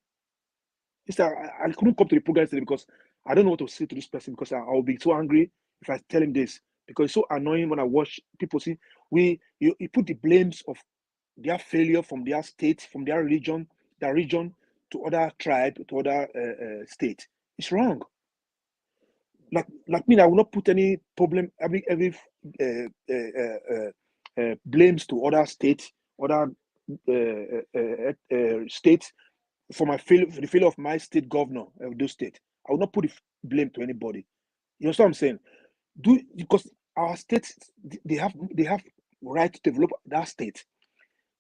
It's that I couldn't come to the program today because I don't know what to say to this person because I'll be so angry if I tell him this because it's so annoying when I watch people see you put the blames of their failure from their state, from their region to other tribe, to other state. It's wrong. Like me, I will not put any problem every blames to other states, other states for the failure of my state governor of those state. I will not put the blame to anybody. You know what I'm saying? Because our states they have right to develop that state.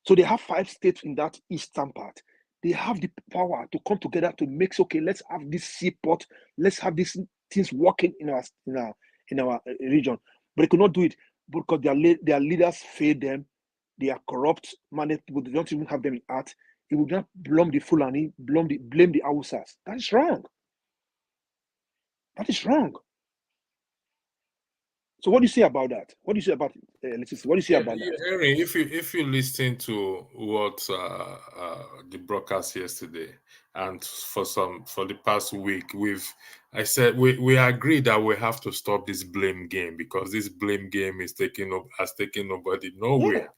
So they have 5 states in that eastern part. They have the power to come together to make okay. Let's have this seaport. Let's have these things working in our region. But they could not do it because their leaders failed them. They are corrupt. Managed people. They don't even have them in art. It would not blame the Fulani, blame the Hausas. That is wrong. That is wrong. So what do you say about that? What do you say about electricity? What do you say about that? Henry, if you listen to what the broadcast yesterday, and for the past week, I said we agree that we have to stop this blame game because this blame game has taken nobody nowhere,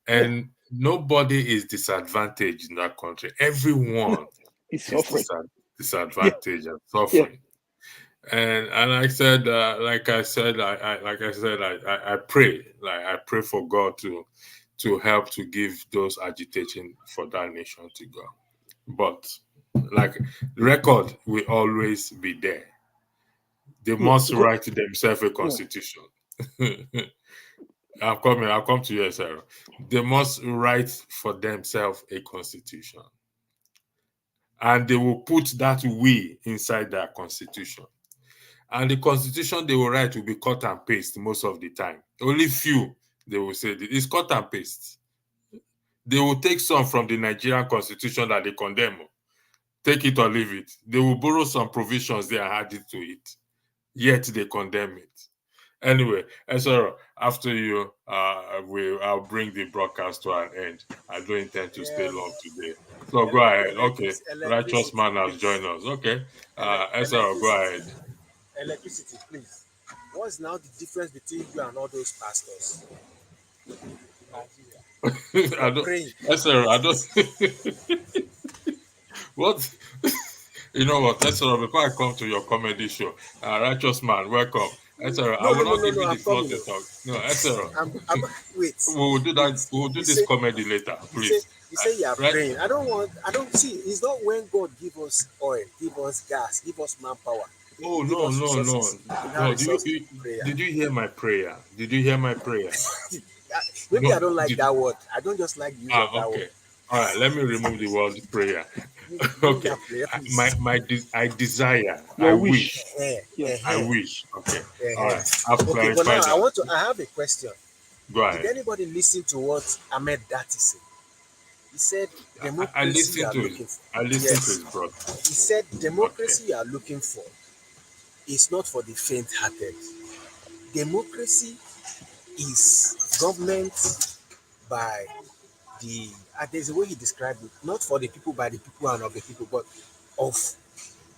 and nobody is disadvantaged in that country. Everyone It's is suffering. disadvantaged and suffering. And I said, like I said, I pray, I pray for God to help to give those agitating for that nation to go. But like record will always be there. They must write themselves a constitution. I'll come to you, Sarah. They must write for themselves a constitution. And they will put that we inside their constitution. And the constitution they will write will be cut and paste most of the time. Only few they will say it's cut and paste. They will take some from the Nigerian constitution that they condemn, take it or leave it. They will borrow some provisions there and add it to it. Yet they condemn it. Anyway, Esoro, after you, I'll bring the broadcast to an end. I don't intend to stay long today. So go ahead. Okay, Righteous Electricity, Man has please. joined us. Okay, Esoro, go ahead. Electricity, please. What's now the difference between you and all those pastors? You I are don't. praying. Esoro, I don't. What? You know what, Esoro, before I come to your comedy show, Righteous Man, welcome. Esoro, I No, will no, no, not no, give no. you the I'm floor coming. to talk. No, Esoro, I'm wait, we will do wait. that. We will do You this say comedy later, you say please. you say you are Right? praying. I don't see. It's not when God give us oil, give us gas, give us manpower, Oh give no, us no, no, resources. We now no. resort to prayer. Did you hear my prayer? Did you hear my prayer? Maybe No. I don't like Did, that word. I don't just like the use of that word. okay. All right. Let me remove the word prayer. Remove Okay. that prayer, please. I desire. I Your wish. wish. Yeah. I wish. Okay. All right. I've Okay, but now clarified that. I have a question. Go Did ahead. anybody listen to what Ahmed Dati said? He said I democracy you listened are to his. looking for. I listened to Yes. his brother. He said Okay. democracy you are looking for is not for the faint-hearted. Democracy is government by there's a way he described it, not for the people, by the people, and of the people, but of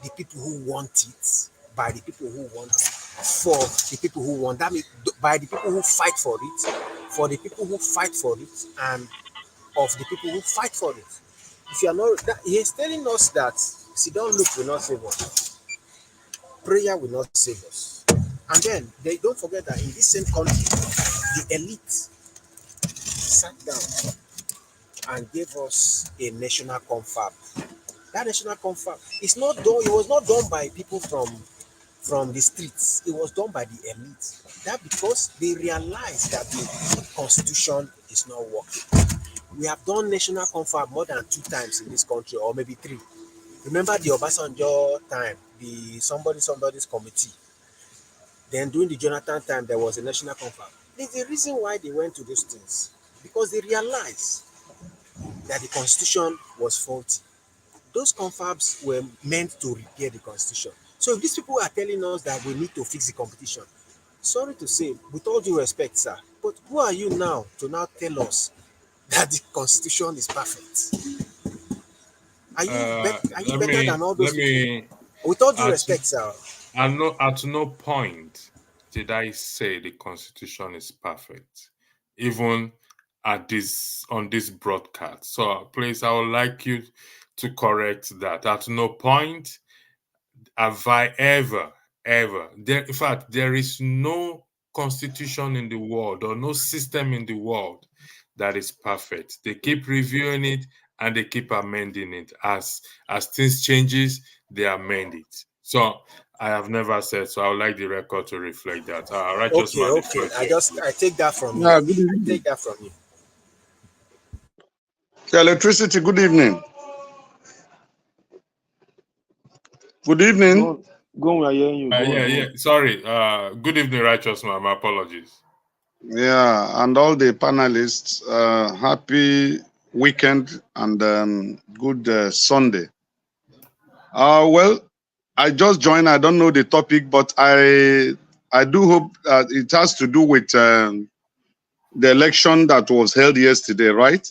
the people who want it, by the people who want it, for the people who want that means by the people who fight for it, for the people who fight for it, and of the people who fight for it. If you are not that, he is telling us that sit down look will not save us, prayer will not save us. And then they don't forget that in this same country, the elite sat down and gave us a national confab. That national confab, it's not done. It was not done by people from the streets. It was done by the elite. That because they realized that the constitution is not working. We have done national confab more than 2 times in this country, or maybe 3. Remember the Obasanjo time, the somebody's committee. Then during the Jonathan time, there was a national confab. There's a reason why they went to those things, because they realized that the constitution was faulty. Those confabs were meant to repair the constitution. So if these people are telling us that we need to fix the competition, sorry to say, with all due respect, sir, but who are you now to now tell us that the constitution is perfect? Are you Let better me than all let those people? me With all due at respect, sir. at no point did I say the constitution is perfect, even at this on this broadcast. So please, I would like you to correct that. At no point have I ever there. In fact, there is no constitution in the world or no system in the world that is perfect. They keep reviewing it and they keep amending it as things changes. They amend it. So I have never said so. I would like the record to reflect that. Righteous Okay, man, the okay. floor is yours, please. I take that from you. Yeah, good I evening. take that from you. Electricity, good evening. Good evening. Go on, we are hearing you. Go on, Yeah, go yeah. on. Sorry. Good evening, righteous man. My apologies. Yeah, and all the panelists, happy weekend and good Sunday. Well, I just joined. I don't know the topic, but I do hope that it has to do with the election that was held yesterday, right?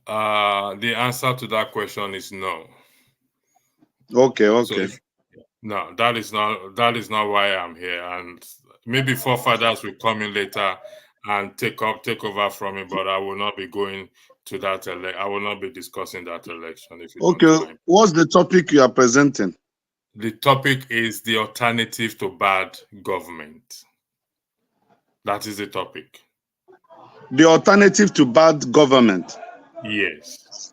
The answer to that question is no. Okay, So okay. if no, that is not why I'm here. And maybe forefathers will come in later and take over from me, but I will not be going to that I will not be discussing that election if you don't Okay, mind. what's the topic you are presenting? The topic is the alternative to bad government. That is the topic. The alternative to bad government Yes.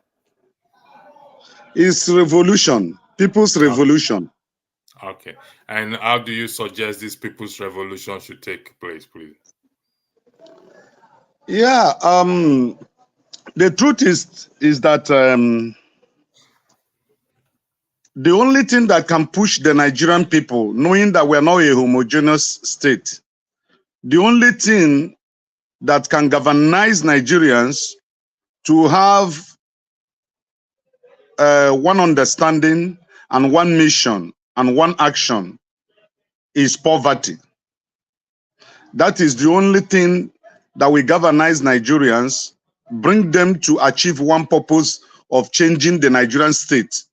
is revolution, people's revolution. Okay. And how do you suggest this people's revolution should take place, please? Yeah, the truth is that the only thing that can push the Nigerian people, knowing that we're not a homogeneous state, the only thing that can galvanize Nigerians to have one understanding and one mission and one action is poverty. That is the only thing that will galvanize Nigerians, bring them to achieve one purpose of changing the Nigerian state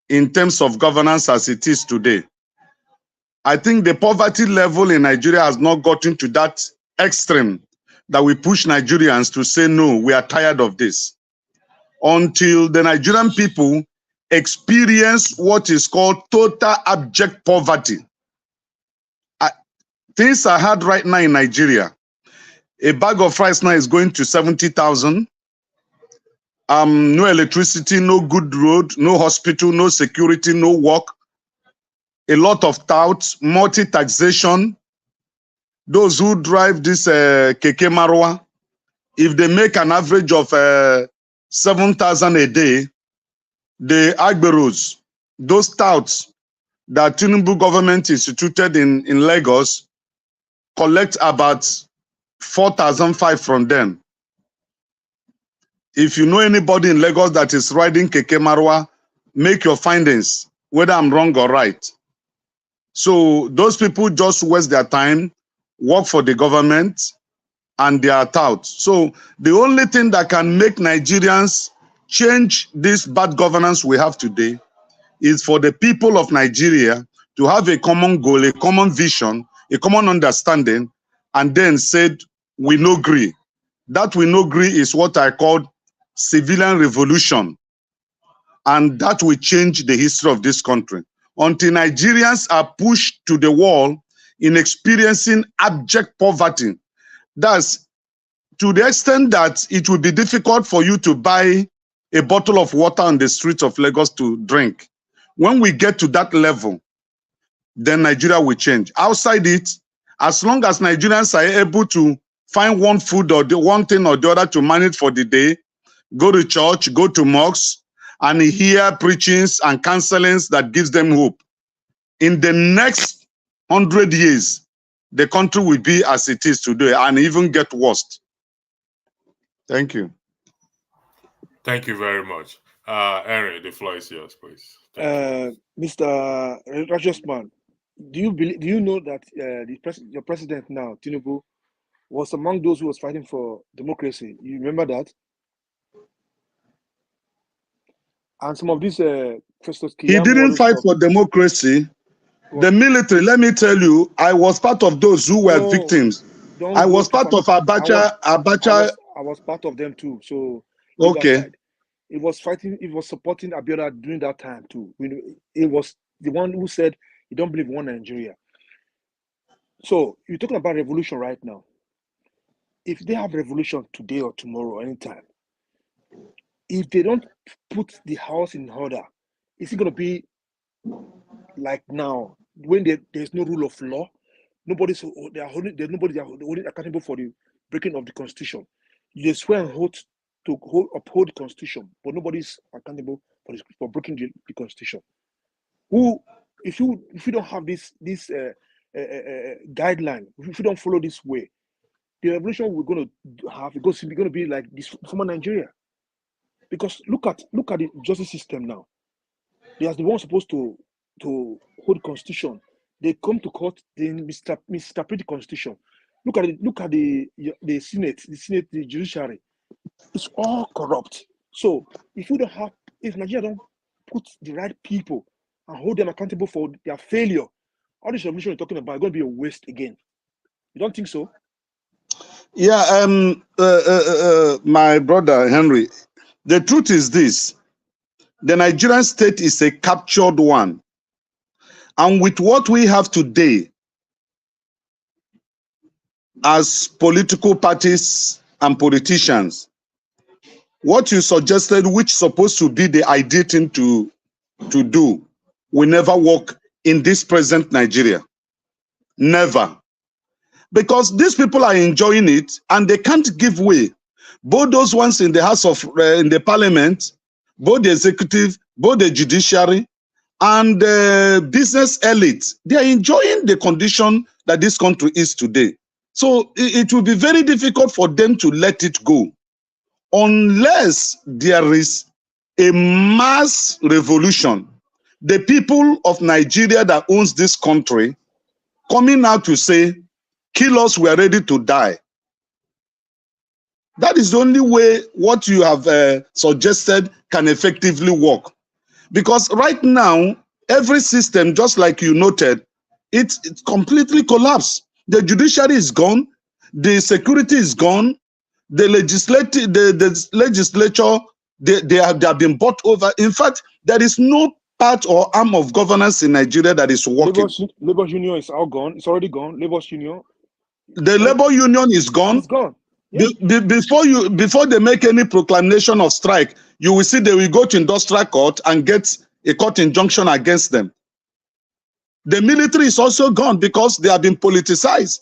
in terms of governance as it is today. I think the poverty level in Nigeria has not gotten to that extreme that we push Nigerians to say, no, we are tired of this. Until the Nigerian people experience what is called total abject poverty. Things are hard right now in Nigeria. A bag of rice now is going to 70,000. No electricity, no good road, no hospital, no security, no work. A lot of touts, multi-taxation. Those who drive this keke marwa, if they make an average of 7,000 a day, the agberos, those touts that Tinubu government instituted in Lagos, collect about 4,500 from them. If you know anybody in Lagos that is riding keke marwa, make your findings, whether I'm wrong or right. So those people just waste their time, work for the government, and they are out. So the only thing that can make Nigerians change this bad governance we have today is for the people of Nigeria to have a common goal, a common vision, a common understanding, and then said, we no agree. That we no agree is what I call civilian revolution. And that will change the history of this country. Until Nigerians are pushed to the wall in experiencing abject poverty, that's to the extent that it will be difficult for you to buy a bottle of water on the streets of Lagos to drink. When we get to that level, then Nigeria will change. Outside it, as long as Nigerians are able to find one food or the one thing or the other to manage for the day, go to church, go to mosques, and hear preachings and counselings that gives them hope. In the next 100 years, the country will be as it is today and even get worse. Thank you. Thank you very much. Henry, the floor is yours, please. Mr. Righteous Man, do you know that your president now, Tinubu, was among those who was fighting for democracy? You remember that? And some of these Festus He Keyamo, all didn't those fight stuff. for democracy. Well, The military, let me tell you, I was part of those who were no, victims. don't I go was too part far. of Abacha. I was part of them too. So leave that Okay. side. It was fighting. It was supporting Abiola during that time too. It was the one who said he don't believe in one Nigeria. So you're talking about revolution right now. If they have revolution today or tomorrow, anytime, if they don't put the house in order, is it going to be like now when there's no rule of law? There's nobody they are holding accountable for the breaking of the constitution. You swear and oath to uphold the constitution, but nobody's accountable for breaking the constitution. Who, if you don't have this guideline, if you don't follow this way, the revolution we're going to have is going to be like this former Nigeria. Because look at the justice system now. They are the ones supposed to hold constitution. They come to court, they misinterpret the constitution. Look at the Senate, the judiciary. It's all corrupt. So if Nigeria don't put the right people and hold them accountable for their failure, all this revolution you're talking about is going to be a waste again. You don't think so? Yeah, my brother Henry, the truth is this: the Nigerian state is a captured one, and with what we have today as political parties and politicians, what you suggested, which is supposed to be the ideal thing to do, will never work in this present Nigeria. Never. Because these people are enjoying it and they can't give way. Both those ones in the House of, in the Parliament, both the executive, both the judiciary, and the business elite, they are enjoying the condition that this country is today. So it will be very difficult for them to let it go unless there is a mass revolution. The people of Nigeria that owns this country coming out to say, kill us, we are ready to die. That is the only way what you have suggested can effectively work. Because right now, every system, just like you noted, it's completely collapsed. The judiciary is gone, the security is gone, the legislature, they have been bought over. In fact, there is no part or arm of governance in Nigeria that is working. Labor union is all gone. It's already gone. Labor union. The labor union is gone. It's gone. Yeah. Before they make any proclamation of strike, you will see they will go to industrial court and get a court injunction against them. The military is also gone because they have been politicized.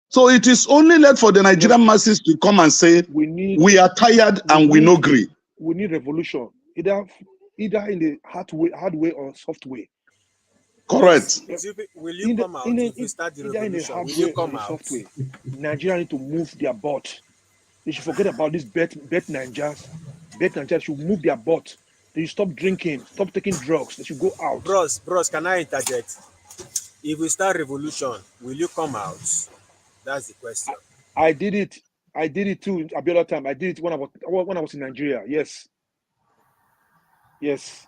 So it is only left for the Nigerian masses to come and say, we are tired and we no agree. We need revolution, either in the hard way or soft way. Correct. Will you come out if we start the revolution? Will you come out? Soft way. Nigeria need to move their butt. They should forget about this bet Nigerians. Bet Nigerians should move their butt. They should stop drinking, stop taking drugs. They should go out. Bros, can I interject? If we start revolution, will you come out? That's the question. I did it. I did it too. Abiola time. I did it when I was in Nigeria. Yes. Yes.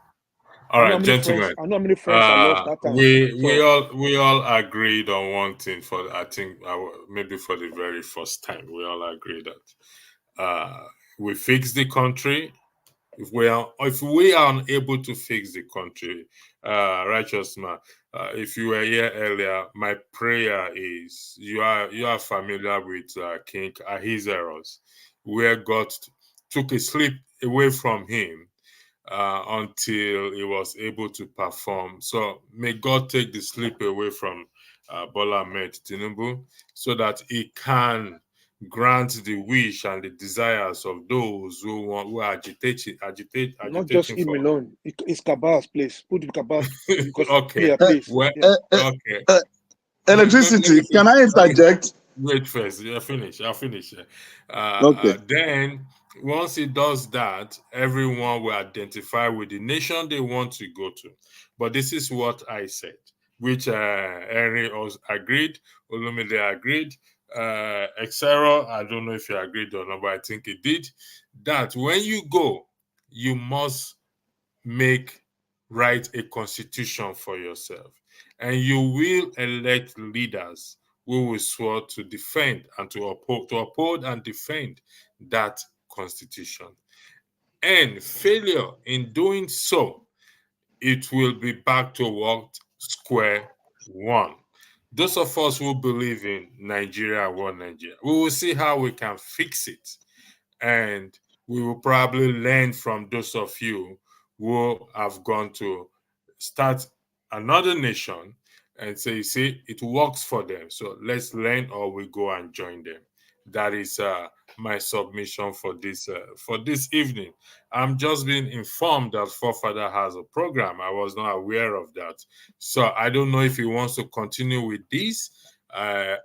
All right, gentlemen. I know how many friends I lost that time. We all agreed on one thing maybe for the very first time. We all agreed that we fix the country. If we are unable to fix the country, righteous man, if you were here earlier, my prayer is you are familiar with King Ahasuerus, where God took a sleep away from him until he was able to perform. So may God take the sleep away from Bola Ahmed Tinubu so that he can grant the wish and the desires of those who are Not just agitating him for. alone. It's Kabah's place. Put it Kabah's because Okay, yeah, Uh, please. well, Yeah. okay. uh, Let me Electricity. Can I interject? wait first. I'll finish. Okay. Then, once he does that, everyone will identify with the nation they want to go to. But this is what I said, which Henry also agreed, Olumide agreed, Exero, I don't know if he agreed or not, but I think he did, that when you go, you must make write a constitution for yourself, and you will elect leaders who will swear to defend and to uphold and defend that constitution. And failure in doing so, it will be back to what square one. Those of us who believe in Nigeria, one Nigeria, we will see how we can fix it, and we will probably learn from those of you who have gone to start another nation and say, see, it works for them. So let's learn, or we go and join them. That is my submission for this evening. I'm just being informed that Forefather has a program. I was not aware of that. So I don't know if he wants to continue with this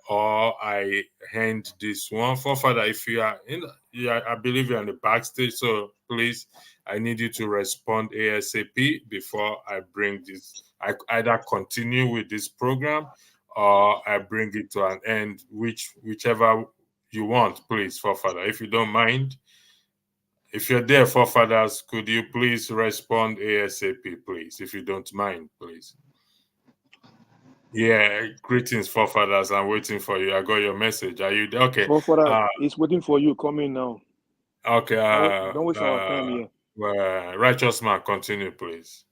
or I hand this one. Forefather, if you are in, yeah, I believe you're in the backstage, so please, I need you to respond ASAP before I bring this. I either continue with this program or I bring it to an end, whichever you want, please, Forefather. If you don't mind, if you're there, Forefathers, could you please respond ASAP, please, if you don't mind, please. Yeah, greetings, Forefathers. I'm waiting for you. I got your message. Are you there? Okay. Forefather is waiting for you. Come in now. Okay. Don't waste our time here. Righteous man, continue, please.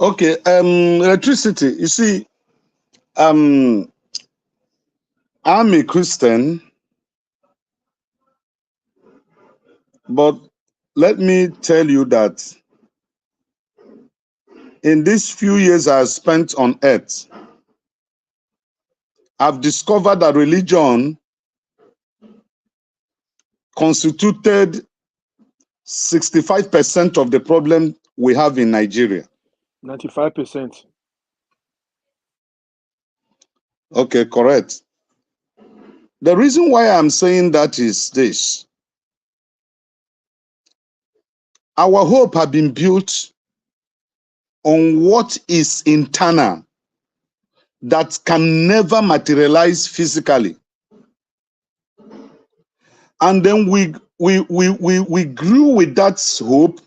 Okay. Electricity. You see, I'm a Christian, but let me tell you that in these few years I've spent on earth, I've discovered that religion constituted 65% of the problem we have in Nigeria. 95%. Okay, correct. The reason why I'm saying that is this. Our hope has been built on what is internal that can never materialize physically. And then we grew with that hope,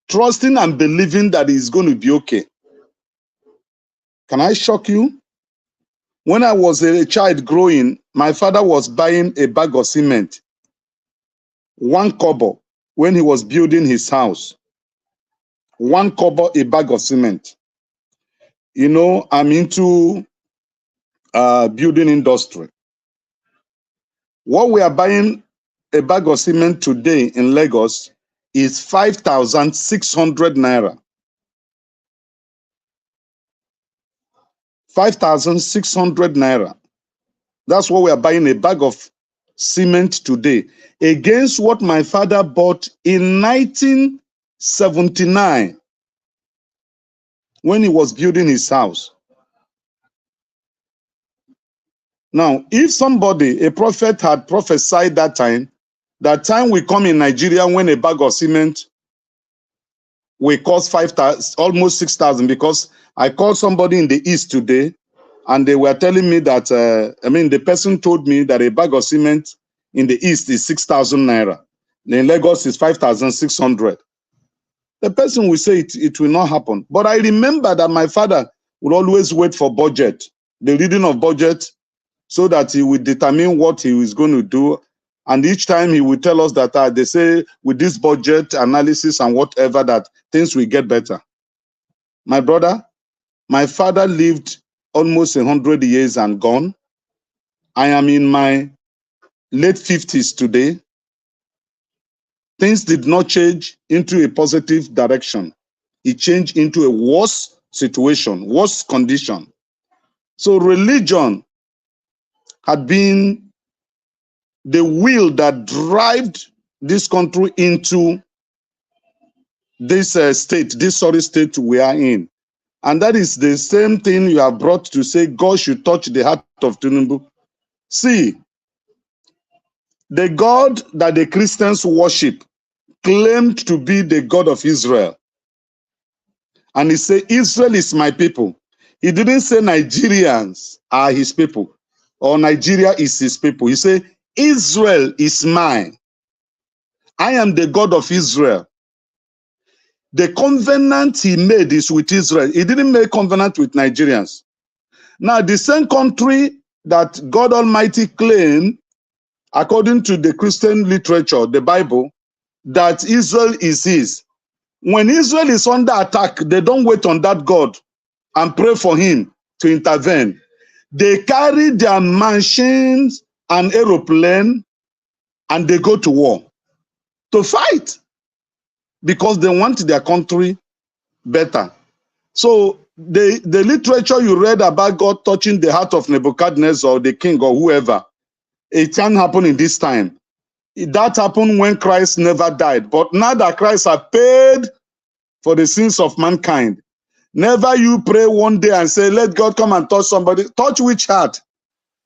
trusting and believing that it's going to be okay. Can I shock you? When I was a child growing, my father was buying a bag of cement, 1 kobo, when he was building his house. 1 kobo, a bag of cement. You know, I'm into building industry. What we are buying a bag of cement today in Lagos is 5,600 naira. 5,600 naira. That's what we are buying a bag of cement today, against what my father bought in 1979 when he was building his house. Now, if somebody, a prophet, had prophesied that time will come in Nigeria when a bag of cement will cost 5,000, almost 6,000, because I called somebody in the East today, and they were telling me that, the person told me that a bag of cement in the East is 6,000 naira. In Lagos is 5,600. The person will say it will not happen. But I remember that my father would always wait for budget, the reading of budget, so that he would determine what he was going to do. And each time he would tell us that they say with this budget analysis and whatever, that things will get better. My brother, my father lived almost 100 years and gone. I am in my late 50s today. things did not change into a positive direction. It changed into a worse situation, worse condition. So religion had been the wheel that drive this country into this state, this sorry state we are in. And that is the same thing you have brought to say God should touch the heart of Tinubu. See, the God that the Christians worship claimed to be the God of Israel. And he said, Israel is my people. He didn't say Nigerians are his people or Nigeria is his people. He said, Israel is mine. I am the God of Israel. The covenant he made is with Israel. He didn't make covenant with Nigerians. Now, the same country that God Almighty claimed, according to the Christian literature, the Bible, that Israel is his. When Israel is under attack, they don't wait on that God and pray for him to intervene. They carry their machines and aeroplane and they go to war to fight because they want their country better. So the literature you read about God touching the heart of Nebuchadnezzar or the king or whoever, it can happen in this time. That happened when Christ never died. But now that Christ has paid for the sins of mankind, never you pray one day and say, let God come and touch somebody. Touch which heart?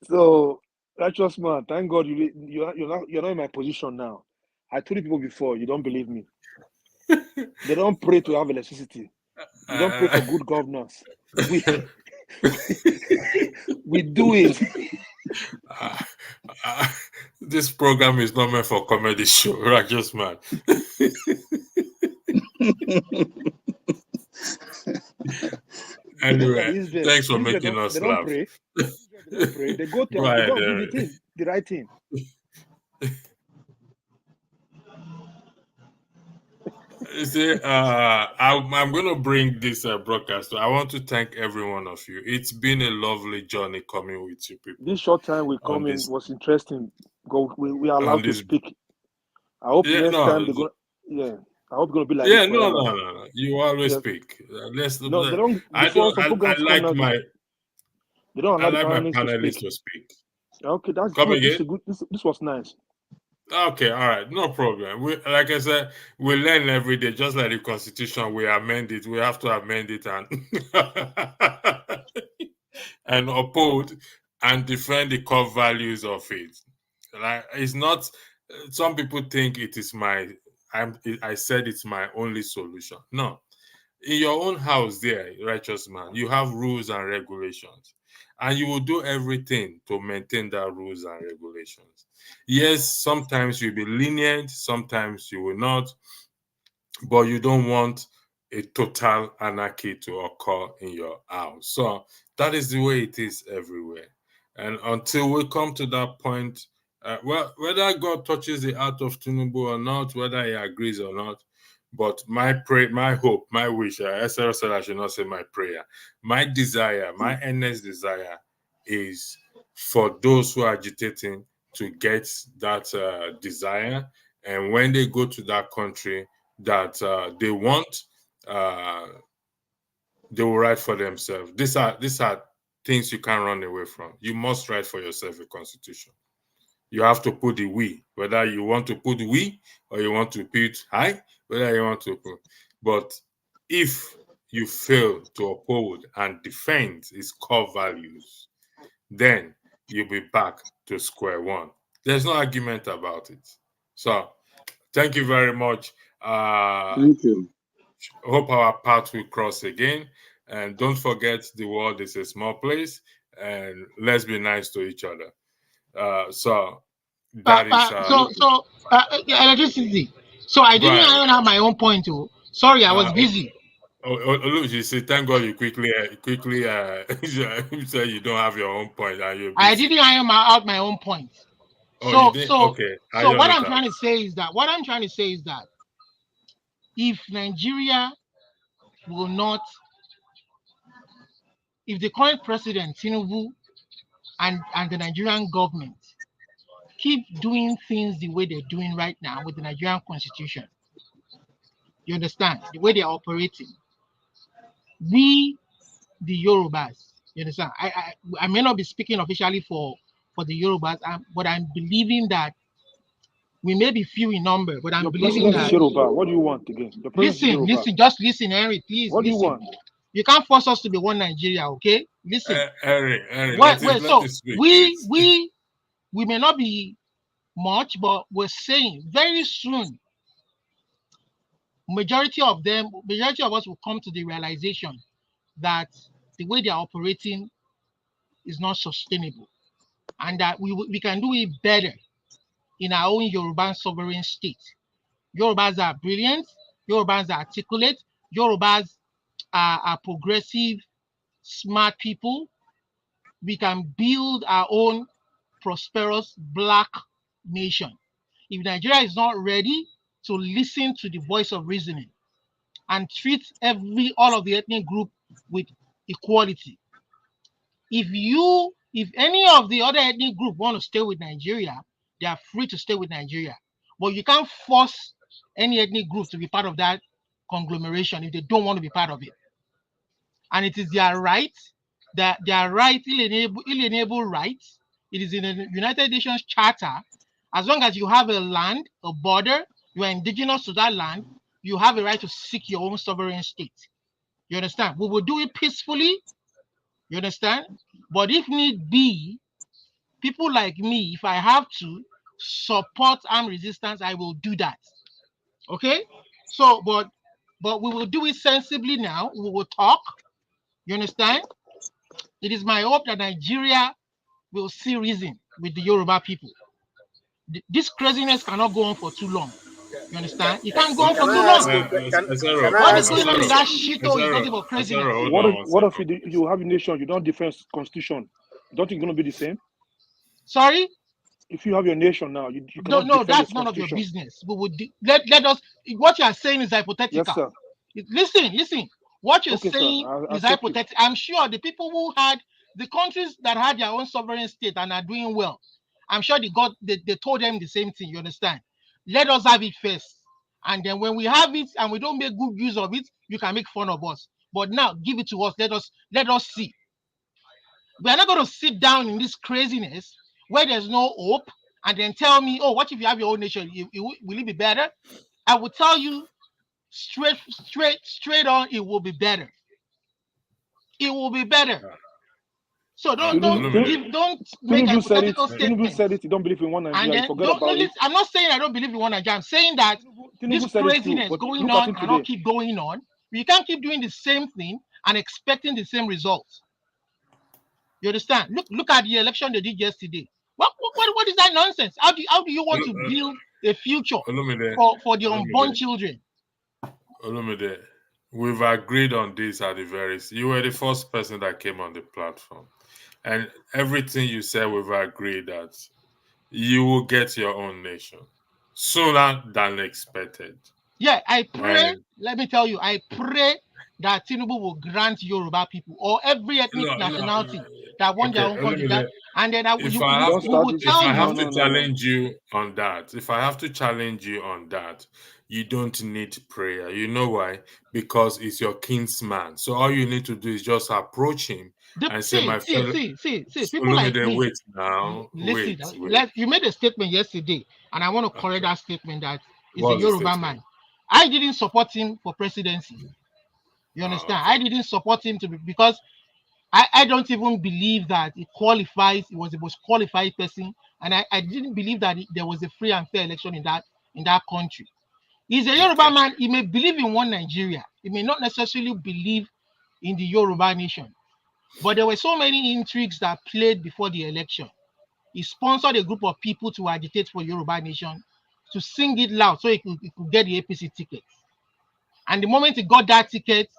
So, righteous man, thank God you're not in my position now. I told you people before, you don't believe me. They don't pray to have electricity. You don't pray for good governance. We we do it. This program is not meant for comedy show, righteous man. Anyway, Israel, thanks for Israel making us they don't laugh. pray. They don't pray. They go Go they ahead, go and do the thing, the right thing. You see, I'm going to bring this broadcast. I want to thank every one of you. It's been a lovely journey coming with you people This short time we on come in this was interesting. We are on allowed to this. speak. I hope Yeah, next time no, they're gonna I hope it's gonna be like this yeah, no, forever. no, no, no. You always Yes. speak. Let's. No, they don't I before don't. some I programs come like now, my. they don't I allow the like my panelists to panelists speak. to speak. Okay, that's Come good. This is again. a good this was nice. Okay, all right, no problem. Like I said, we learn every day. Just like the Constitution, we amend it. We have to amend it and and uphold and defend the core values of it. Like it's not. Some people think it is my. I said it's my only solution. No, in your own house, there, righteous man, you have rules and regulations, and you will do everything to maintain that rules and regulations. Yes, sometimes you'll be lenient, sometimes you will not, but you don't want a total anarchy to occur in your house. So that is the way it is everywhere. And until we come to that point, well, whether God touches the heart of Tinubu or not, whether he agrees or not, but my hope, my wish, Esther said I should not say my prayer, my desire, my earnest desire is for those who are agitating to get that desire. And when they go to that country, that they want, uh, they will write for themselves. These are things you can't run away from. You must write for yourself a constitution. You have to put the we, whether you want to put we or you want to put I, whether you want to put. But if you fail to uphold and defend its core values, then you'll be back to square one. There's no argument about it. So thank you very much. Thank you. Hope our path will cross again. And don't forget, the world is a small place, and let's be nice to each other. So that is Electricity. So I go didn't ahead. iron out my own point too. Sorry, I was busy. Look, you see, thank God you quickly you said you don't have your own point and you're I busy. didn't iron out my own point. Oh, you So didn't? so Okay, so iron what it I'm out. trying to say is that if Nigeria will not, if the current president Tinubu and the Nigerian government keep doing things the way they're doing right now with the Nigerian constitution, you understand, the way they're operating, we, the Yorubas, you understand, I may not be speaking officially for the Yorubas, but I'm believing that we may be few in number, but I'm Your believing president is that. Yoruba. What do you want again? Your president is Yoruba. Listen, just listen, Henry, please What do you listen. want? You can't force us to be one Nigeria, okay? Listen. Harry, Wait, let so it speak, we please. may not be much, but we're saying very soon, majority of us will come to the realization that the way they are operating is not sustainable, and that we can do it better in our own Yoruba sovereign state. Yorubas are brilliant. Yorubas are articulate. Yorubas are progressive, smart people. We can build our own prosperous black nation. If Nigeria is not ready to listen to the voice of reasoning and treat all of the ethnic group with equality, if any of the other ethnic group want to stay with Nigeria, they are free to stay with Nigeria. But you can't force any ethnic group to be part of that conglomeration if they don't want to be part of it. And it is their right, inalienable right. It is in the United Nations Charter. As long as you have a land, a border, you are indigenous to that land, you have a right to seek your own sovereign state. You understand? We will do it peacefully. You understand? But if need be, people like me, if I have to support armed resistance, I will do that. Okay? So, but we will do it sensibly now. We will talk. You understand? It is my hope that Nigeria will see reason with the Yoruba people. This craziness cannot go on for too long. You understand? It can't go on for Can too I ask long. you? Can I What is ask going on in you? that shito is nothing but craziness. What if you have a nation, you don't defend constitution? Don't think it's going to be the same? Sorry? If you have your nation now, you cannot No, defend that's its none of your constitution. business. We would let us. What you are saying is hypothetical. Yes, sir. Listen. What you're Okay, sir. saying I is accept you. hypothetical. I'm sure the people who had the countries that had their own sovereign state and are doing well, I'm sure they told them the same thing. You understand? Let us have it first, and then when we have it and we don't make good use of it, you can make fun of us. But now give it to us. Let us see. We are not going to sit down in this craziness where there's no hope and then tell me, oh, what if you have your own nation? Will it be better? I will tell you straight on, it will be better. It will be better. So don't make Tinubu said it. hypothetical Tinubu statements. said it. You don't believe in one And Nigeria. You then forget about it. I'm not saying I don't believe in one Nigeria. I'm saying that this Tinubu said it too. craziness But going look at on him cannot today. keep going on. You can't keep doing the same thing and expecting the same results. You understand? Look at the election they did yesterday. What is that nonsense? How do you want to build a future for the unborn children? Olumide, we've agreed on this at the you were the first person that came on the platform. And everything you said, we've agreed that you will get your own nation sooner than expected. Yeah, I pray, let me tell you, I pray that Tinubu will grant Yoruba people or every ethnic nationality that want their own country. And then if I have to challenge you on that, you don't need prayer. You know why? Because it's your kinsman. So all you need to do is just approach him and say, my fellow. See, people like me. Wait now. Listen, wait. You made a statement yesterday, and I want to correct that statement that he's a Yoruba man. I didn't support him for presidency. You understand? I didn't support him because I don't even believe that he qualifies. He was the most qualified person, and I didn't believe that there was a free and fair election in that country. He's a Yoruba man. He may believe in one Nigeria. He may not necessarily believe in the Yoruba nation. But there were so many intrigues that played before the election. He sponsored a group of people to agitate for Yoruba nation, to sing it loud so he could get the APC ticket. And the moment he got that ticket,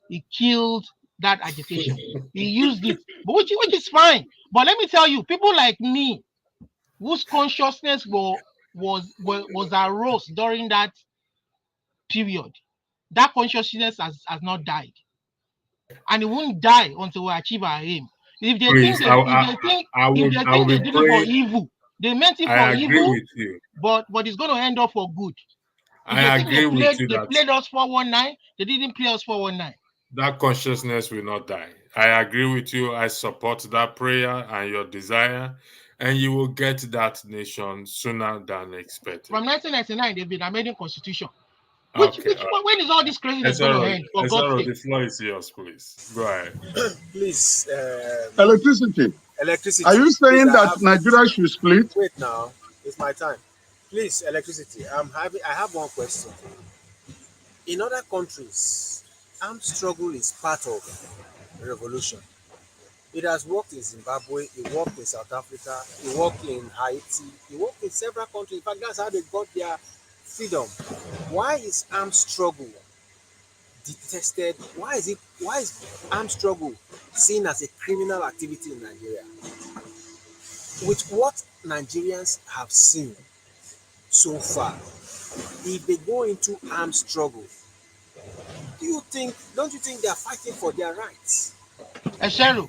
he killed that agitation. He used it, but which is fine. But let me tell you, people like me, whose consciousness was aroused during that period, that consciousness has not died, and it won't die until we achieve our aim. If they think they did it for evil, They meant it I for agree evil, with you. but it's going to end up for good. If I they think agree with you they that played us 419, they didn't play us 419. that consciousness will not die. I agree with you. I support that prayer and your desire, and you will get that nation sooner than expected. From 1999, they've been amending constitution. When is all this craziness going to end? For God's sake. The floor is yours, please. Go ahead. Please, Electricity. electricity. Are you Please, saying that Nigeria should split? Wait now, it's my time. Please, electricity. I have one question. In other countries, armed struggle is part of revolution. It has worked in Zimbabwe, it worked in South Africa, it worked in Haiti, it worked in several countries. In fact, that's how they got their freedom. Why is armed struggle detested? Why is armed struggle seen as a criminal activity in Nigeria? With what Nigerians have seen so far, if they go into armed struggle, don't you think they are fighting for their rights? Esheru,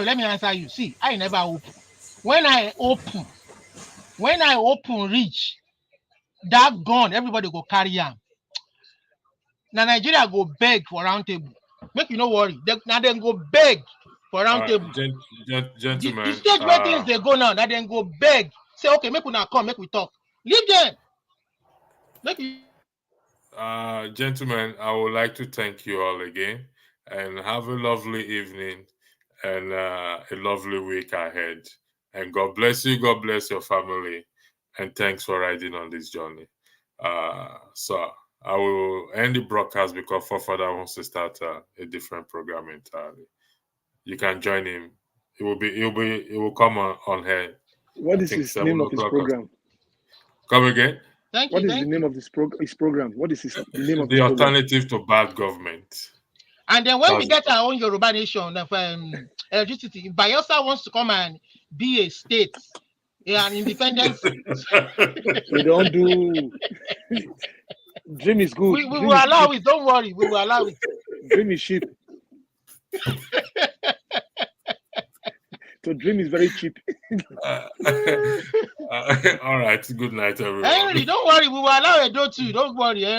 let me answer you. See, I never open. When I open reach that gun, everybody go carry am. Now Nigeria go beg for round table. Make you no worry. Now then go beg for round table. Gentlemen, the stage where things they go now then go beg. Say, okay, make we now come, make we talk. Leave them. Gentlemen, I would like to thank you all again and have a lovely evening and a lovely week ahead. And God bless you, God bless your family, and thanks for riding on this journey. So I will end the broadcast because Fofada wants to start a different program entirely. You can join him. It will come on here. What is the name of his program? Come again? What is the name of his program? What is the name of the his alternative to bad government? And then when we get our own Yoruba nation of electricity, if Bayelsa wants to come and be a state, an independent, we don't do. Dream is good. We will allow it. Don't worry, we will allow it. Dream is cheap. So dream is very cheap. All right. Good night, everyone. Henry, don't worry. We will allow it. Don't worry, Henry.